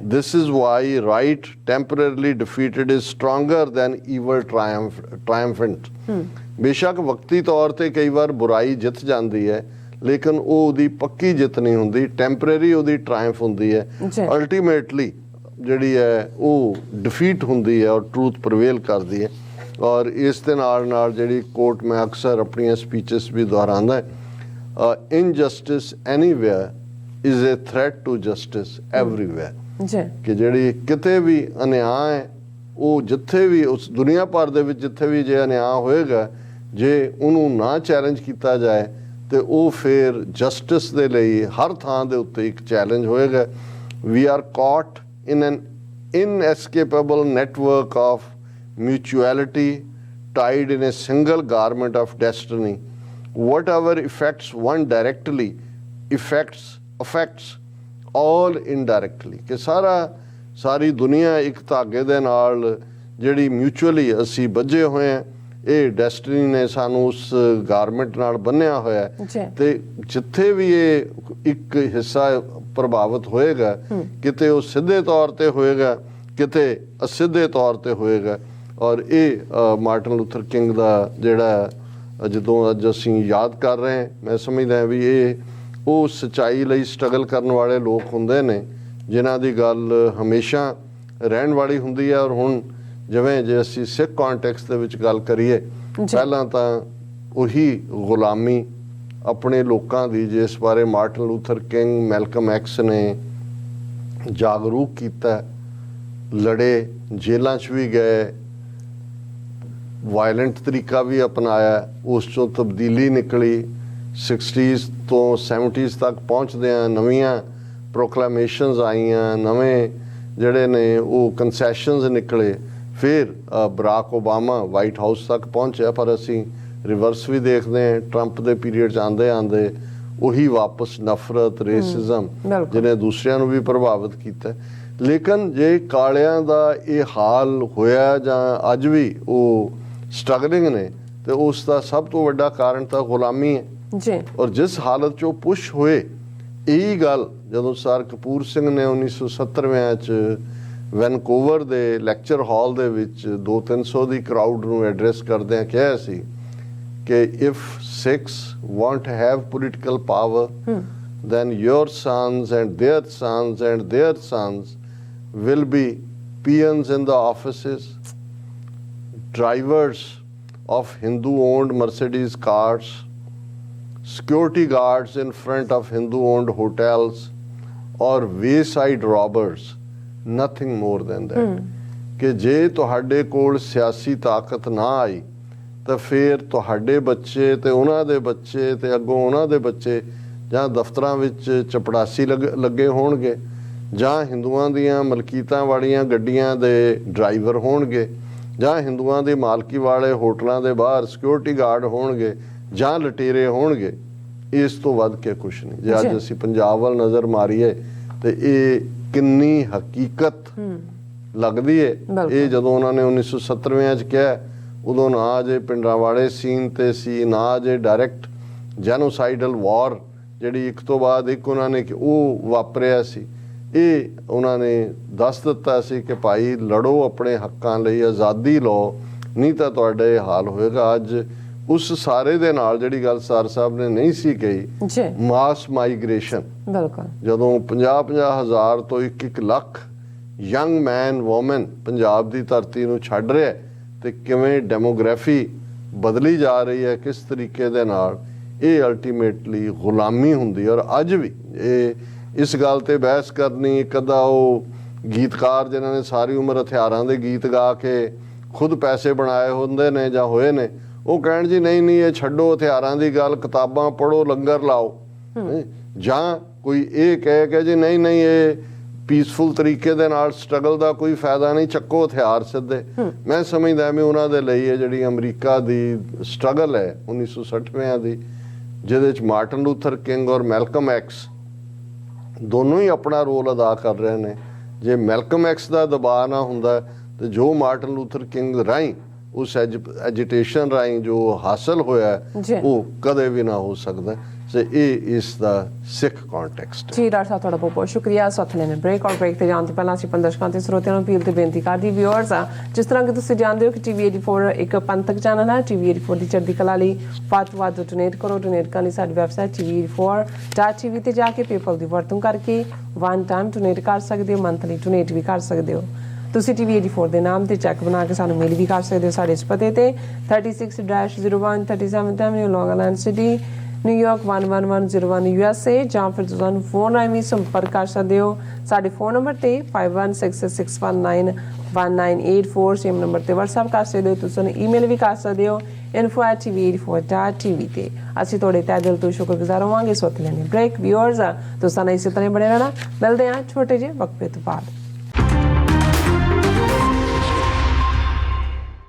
B: This is why right temporarily defeated is stronger than evil triumphant. ਬੇਸ਼ੱਕ ਵਕਤੀ ਤੌਰ ਤੇ ਕਈ ਵਾਰ ਬੁਰਾਈ ਜਿੱਤ ਜਾਂਦੀ ਹੈ, ਲੇਕਿਨ ਉਹ ਉਹਦੀ ਪੱਕੀ ਜਿੱਤ ਨਹੀਂ ਹੁੰਦੀ, ਟੈਂਪਰੇਰੀ ਉਹਦੀ ਟ੍ਰਾਇੰਫ ਹੁੰਦੀ ਹੈ। ਅਲਟੀਮੇਟਲੀ ਜਿਹੜੀ ਹੈ ਉਹ ਡਿਫੀਟ ਹੁੰਦੀ ਹੈ ਔਰ ਟਰੂਥ ਪ੍ਰਵੇਲ ਕਰਦੀ ਹੈ। ਔਰ ਇਸ ਦੇ ਨਾਲ ਜਿਹੜੀ ਕੋਟ ਮੈਂ ਅਕਸਰ ਆਪਣੀਆਂ ਸਪੀਚਸ ਵੀ ਦੁਹਰਾਉਂਦਾ ਹੈ, injustice anywhere is a threat to justice everywhere, ਕਿ ਜਿਹੜੀ ਕਿਤੇ ਵੀ ਅਨਿਆਂ ਹੈ ਉਹ ਜਿੱਥੇ ਵੀ ਉਸ ਦੁਨੀਆ ਭਰ ਦੇ ਵਿੱਚ ਜਿੱਥੇ ਵੀ ਜੇ ਅਨਿਆਂ ਹੋਏਗਾ, ਜੇ ਉਹਨੂੰ ਨਾ ਚੈਲੰਜ ਕੀਤਾ ਜਾਏ ਤੇ ਉਹ ਫਿਰ ਜਸਟਿਸ ਦੇ ਲਈ ਹਰ ਥਾਂ ਦੇ ਉੱਤੇ ਇੱਕ ਚੈਲੰਜ ਹੋਏਗਾ। We are caught in an inescapable network of mutuality tied in a single garment of destiny. Whatever affects one directly affects all indirectly, ਕਿ ਸਾਰੀ ਦੁਨੀਆ ਇੱਕ ਧਾਗੇ ਦੇ ਨਾਲ ਜਿਹੜੀ ਮਿਊਚੁਅਲੀ ਅਸੀਂ ਬੱਝੇ ਹੋਏ ਹਾਂ, ਇਹ ਡੈਸਟਨੀ ਨੇ ਸਾਨੂੰ ਉਸ ਗਾਰਮੈਂਟ ਨਾਲ ਬੰਨਿਆ ਹੋਇਆ, ਤੇ ਜਿੱਥੇ ਵੀ ਇਹ ਇੱਕ ਹਿੱਸਾ ਪ੍ਰਭਾਵਿਤ ਹੋਏਗਾ, ਕਿਤੇ ਉਹ ਸਿੱਧੇ ਤੌਰ ਤੇ ਹੋਏਗਾ, ਕਿਤੇ ਅਸਿੱਧੇ ਤੌਰ ਤੇ ਹੋਏਗਾ। ਔਰ ਇਹ ਮਾਰਟਨ ਲੂਥਰ ਕਿੰਗ ਦਾ ਜਿਹੜਾ ਜਦੋਂ ਅੱਜ ਅਸੀਂ ਯਾਦ ਕਰ ਰਹੇ ਹਾਂ, ਮੈਂ ਸਮਝਦਾ ਵੀ ਇਹ ਉਹ ਸੱਚਾਈ ਲਈ ਸਟਰਗਲ ਕਰਨ ਵਾਲੇ ਲੋਕ ਹੁੰਦੇ ਨੇ ਜਿਨ੍ਹਾਂ ਦੀ ਗੱਲ ਹਮੇਸ਼ਾ ਰਹਿਣ ਵਾਲੀ ਹੁੰਦੀ ਹੈ। ਔਰ ਹੁਣ ਜਿਵੇਂ ਜੇ ਅਸੀਂ ਸਿੱਖ ਕੌਨਟੈਕਸਟ ਦੇ ਵਿੱਚ ਗੱਲ ਕਰੀਏ, ਪਹਿਲਾਂ ਤਾਂ ਉਹੀ ਗੁਲਾਮੀ ਆਪਣੇ ਲੋਕਾਂ ਦੀ ਜਿਸ ਬਾਰੇ Martin Luther King, Malcolm X ਨੇ ਜਾਗਰੂਕ ਕੀਤਾ, ਲੜੇ, ਜੇਲ੍ਹਾਂ 'ਚ ਵੀ ਗਏ, ਵਾਇਲੈਂਟ ਤਰੀਕਾ ਵੀ ਅਪਣਾਇਆ, ਉਸ 'ਚੋਂ ਤਬਦੀਲੀ ਨਿਕਲੀ। 60s ਤੋਂ 70s ਤੱਕ ਪਹੁੰਚਦਿਆਂ ਨਵੀਆਂ ਪ੍ਰੋਕਲਾਮੇਸ਼ਨਸ ਆਈਆਂ, ਨਵੇਂ ਜਿਹੜੇ ਨੇ ਉਹ ਕੰਸੈਸ਼ਨਸ ਨਿਕਲੇ। ਫਿਰ ਬਰਾਕ ਓਬਾਮਾ ਵਾਈਟ ਹਾਊਸ ਤੱਕ ਪਹੁੰਚਿਆ, ਪਰ ਅਸੀਂ ਰਿਵਰਸ ਵੀ ਦੇਖਦੇ ਹਾਂ, ਟਰੰਪ ਦੇ ਪੀਰੀਅਡ 'ਚ ਆਉਂਦੇ ਉਹੀ ਵਾਪਸ ਨਫ਼ਰਤ, ਰੇਸਿਜ਼ਮ ਜਿਹਨੇ ਦੂਸਰਿਆਂ ਨੂੰ ਵੀ ਪ੍ਰਭਾਵਿਤ ਕੀਤਾ। ਲੇਕਿਨ ਜੇ ਕਾਲਿਆਂ ਦਾ ਇਹ ਹਾਲ ਹੋਇਆ ਜਾਂ ਅੱਜ ਵੀ ਉਹ ਸਟਰਗਲਿੰਗ ਨੇ ਤੇ ਉਸ ਦਾ ਸਭ ਤੋਂ ਵੱਡਾ ਕਾਰਨ ਤਾਂ ਗੁਲਾਮੀ ਹੈ
A: ਜੀ।
B: ਔਰ ਜਿਸ ਹਾਲਤ 'ਚੋਂ ਪੁਸ਼ ਹੋਏ, ਇਹੀ ਗੱਲ ਜਦੋਂ ਸਰ ਕਪੂਰ ਸਿੰਘ ਨੇ 1970 ਚ ਵੈਨਕੂਵਰ ਦੇ ਲੈਕਚਰ ਹਾਲ ਦੇ ਵਿੱਚ 200-300 ਦੀ ਕਰਾਊਡ ਨੂੰ ਐਡਰੈਸ ਕਰਦਿਆਂ ਕਿਹਾ ਸੀ ਕਿ if Sikhs want to have political power then your sons and their sons will be peons in the offices, drivers of Hindu-owned Mercedes cars, security guards in front of Hindu-owned hotels, or wayside robbers. Nothing more than that. ਕਿ ਜੇ ਤੁਹਾਡੇ ਕੋਲ ਸਿਆਸੀ ਤਾਕਤ ਨਾ ਆਈ ਤਾਂ ਫਿਰ ਤੁਹਾਡੇ ਬੱਚੇ ਤੇ ਉਹਨਾਂ ਦੇ ਬੱਚੇ ਤੇ ਅੱਗੋਂ ਉਹਨਾਂ ਦੇ ਬੱਚੇ ਜਾਂ ਦਫ਼ਤਰਾਂ ਵਿੱਚ ਚਪੜਾਸੀ ਲੱਗੇ ਹੋਣਗੇ, ਜਾਂ ਹਿੰਦੂਆਂ ਦੀਆਂ ਮਲਕੀਤਾਂ ਵਾਲੀਆਂ ਗੱਡੀਆਂ ਦੇ ਡਰਾਈਵਰ ਹੋਣਗੇ, ਜਾਂ ਹਿੰਦੂਆਂ ਦੀ ਮਾਲਕੀ ਵਾਲੇ ਹੋਟਲਾਂ ਦੇ ਬਾਹਰ ਸਿਕਿਉਰਿਟੀ ਗਾਰਡ ਹੋਣਗੇ, ਜਾਂ ਲਟੇਰੇ ਹੋਣਗੇ। ਇਸ ਤੋਂ ਵੱਧ ਕੇ ਕੁਛ ਨਹੀਂ। ਜੇ ਅੱਜ ਅਸੀਂ ਪੰਜਾਬ ਵੱਲ ਨਜ਼ਰ ਮਾਰੀਏ ਤੇ ਇਹ ਕਿੰਨੀ ਹਕੀਕਤ ਲੱਗਦੀ ਹੈ। ਇਹ ਜਦੋਂ ਉਹਨਾਂ ਨੇ 1970 ਚ ਕਿਹਾ, ਉਦੋਂ ਨਾ ਜੇ ਪਿੰਡਾਂ ਵਾਲੇ ਸੀਨ ਤੇ ਸੀ, ਨਾ ਜੇ ਡਾਇਰੈਕਟ ਜੈਨੋਸਾਈਡਲ ਵਾਰ ਜਿਹੜੀ ਇੱਕ ਤੋਂ ਬਾਅਦ ਇੱਕ ਉਹਨਾਂ ਨੇ ਉਹ ਵਾਪਰਿਆ ਸੀ। ਇਹ ਉਹਨਾਂ ਨੇ ਦੱਸ ਦਿੱਤਾ ਸੀ ਕਿ ਭਾਈ ਲੜੋ ਆਪਣੇ ਹੱਕਾਂ ਲਈ, ਆਜ਼ਾਦੀ ਲਓ, ਨਹੀਂ ਤਾਂ ਤੁਹਾਡਾ ਇਹ ਹਾਲ ਹੋਏਗਾ। ਅੱਜ ਉਸ ਸਾਰੇ ਦੇ ਨਾਲ ਜਿਹੜੀ ਗੱਲ ਸਰ ਸਾਹਿਬ ਨੇ ਨਹੀਂ ਸੀ ਕਹੀ, ਮਾਸ ਮਾਈਗ੍ਰੇਸ਼ਨ,
A: ਬਿਲਕੁਲ
B: ਜਦੋਂ 50-50 ਹਜ਼ਾਰ ਤੋਂ 1-1 lakh young man woman Punjab ਦੀ ਧਰਤੀ ਨੂੰ ਛੱਡ ਰਿਹਾ ਤੇ ਕਿਵੇਂ ਡੈਮੋਗ੍ਰਾਫੀ ਬਦਲੀ ਜਾ ਰਹੀ ਹੈ, ਕਿਸ ਤਰੀਕੇ ਦੇ ਨਾਲ, ਇਹ ਅਲਟੀਮੇਟਲੀ ਗੁਲਾਮੀ ਹੁੰਦੀ। ਔਰ ਅੱਜ ਵੀ ਇਹ ਇਸ ਗੱਲ ਤੇ ਬਹਿਸ ਕਰਨੀ, ਇੱਕ ਅੱਧਾ ਉਹ ਗੀਤਕਾਰ ਜਿਨ੍ਹਾਂ ਨੇ ਸਾਰੀ ਉਮਰ ਹਥਿਆਰਾਂ ਦੇ ਗੀਤ ਗਾ ਕੇ ਖੁਦ ਪੈਸੇ ਬਣਾਏ ਹੁੰਦੇ ਨੇ ਜਾਂ ਹੋਏ ਨੇ, ਉਹ ਕਹਿਣ ਜੀ ਨਹੀਂ ਇਹ ਛੱਡੋ ਹਥਿਆਰਾਂ ਦੀ ਗੱਲ, ਕਿਤਾਬਾਂ ਪੜ੍ਹੋ, ਲੰਗਰ ਲਾਓ। ਜਾਂ ਕੋਈ ਇਹ ਕਹਿ ਕੇ ਜੀ ਨਹੀਂ ਇਹ ਪੀਸਫੁਲ ਤਰੀਕੇ ਦੇ ਨਾਲ ਸਟਰਗਲ ਦਾ ਕੋਈ ਫਾਇਦਾ ਨਹੀਂ, ਚੱਕੋ ਹਥਿਆਰ ਸਿੱਧੇ। ਮੈਂ ਸਮਝਦਾ ਮੈਂ ਉਹਨਾਂ ਦੇ ਲਈ ਇਹ ਜਿਹੜੀ ਅਮਰੀਕਾ ਦੀ ਸਟਰਗਲ ਹੈ 1960 ਦੀ, ਜਿਹਦੇ ਚ ਮਾਰਟਨ ਲੂਥਰ ਕਿੰਗ ਔਰ ਮੈਲਕਮ ਐਕਸ ਦੋਨੋਂ ਹੀ ਆਪਣਾ ਰੋਲ ਅਦਾ ਕਰ ਰਹੇ ਨੇ। ਜੇ ਮੈਲਕਮ ਐਕਸ ਦਾ ਦਬਾਅ ਨਾ ਹੁੰਦਾ ਤੇ ਜੋ ਮਾਰਟਨ ਲੂਥਰ ਕਿੰਗ ਰਾਹੀਂ ਉਸ ਐਜੀਟੇਸ਼ਨ ਰਾਹੀਂ ਜੋ ਹਾਸਲ ਹੋਇਆ ਉਹ ਕਦੇ ਵੀ ਨਾ ਹੋ ਸਕਦਾ। ਤੇ ਇਹ ਇਸ ਦਾ ਸਿੱਖ ਕੰਟੈਕਸਟ।
A: ਜੀ ਡਾਕਟਰ ਸਾਹਿਬ, ਤੁਹਾਡਾ ਬਹੁਤ ਬਹੁਤ ਸ਼ੁਕਰੀਆ। ਸੱਤ ਲੈਣੇ ਬ੍ਰੇਕ ਔਰ ਬ੍ਰੇਕ ਤੇ ਜਾਣ ਤੋਂ ਪਹਿਲਾਂ ਅਸੀਂ ਦਰਸ਼ਕਾਂ ਤੇ ਸਰੋਤਿਆਂ ਨੂੰ ਅਪੀਲ ਤੇ ਬੇਨਤੀ ਕਰਦੀ ਵਿਊਅਰਸ ਆ, ਜਿਸ ਤਰ੍ਹਾਂ ਕਿ ਤੁਸੀਂ ਜਾਣਦੇ ਹੋ ਕਿ TV 84 ਇੱਕ ਪੰਥਕ ਚੈਨਲ ਹੈ। TV 84 ਦੀ ਚੜ੍ਹਦੀ ਕਲਾ ਲਈ ਵੱਧ ਤੋਂ ਵੱਧ ਡੋਨੇਟ ਕਰੋ। ਡੋਨੇਟ ਕਰਨ ਲਈ ਸਾਡੀ ਵੈਬਸਾਈਟ TV84.tv ਤੇ ਜਾ ਕੇ ਪੇਪਲ ਦੀ ਵਰਤੋਂ ਕਰਕੇ ਵਨ ਟਾਈਮ ਡੋਨੇਟ ਕਰ ਸਕਦੇ ਹੋ, ਮੰਥਲੀ ਡੋਨੇਟ ਵੀ ਕਰ ਸਕਦੇ ਹੋ। ਤੁਸੀਂ TV 84 ਦੇ ਨਾਮ ਤੇ ਚੈੱਕ ਬਣਾ ਕੇ ਸਾਨੂੰ ਮੇਲ ਵੀ ਕਰ ਸਕਦੇ ਹੋ ਸਾਡੇ ਇਸ ਪਤੇ ਤੇ 36-01 37th Avenue, Long Island City, New York 11101 USA, ਜਾਂ ਫਿਰ ਤੁਸੀਂ ਸਾਨੂੰ ਫੋਨ ਰਾਹੀਂ ਵੀ ਸੰਪਰਕ ਕਰ ਸਕਦੇ ਹੋ ਸਾਡੇ ਫੋਨ ਨੰਬਰ ਤੇ 5166191984। ਸੇਮ ਨੰਬਰ ਤੇ WhatsApp ਕਰ ਸਕਦੇ ਹੋ। ਤੁਸੀਂ ਸਾਨੂੰ ਈਮੇਲ ਵੀ ਕਰ ਸਕਦੇ ਹੋ info@tv84.tv ਤੇ। ਅਸੀਂ ਤੁਹਾਡੇ ਤਹਿ ਦਿਲ ਤੋਂ ਸ਼ੁਕਰਗੁਜ਼ਾਰ ਹੋਵਾਂਗੇ। ਸੋ ਲੈਣੇ ਬ੍ਰੇਕ ਵਿਊਅਰਸ, ਤੁਸੀਂ ਸਾਨੂੰ ਇਸੇ ਤਰ੍ਹਾਂ ਬਣੇ ਰਹਿਣਾ। ਮਿਲਦੇ ਹਾਂ ਛੋਟੇ ਜਿਹੇ ਵਕਫੇ ਤੋਂ ਬਾਅਦ।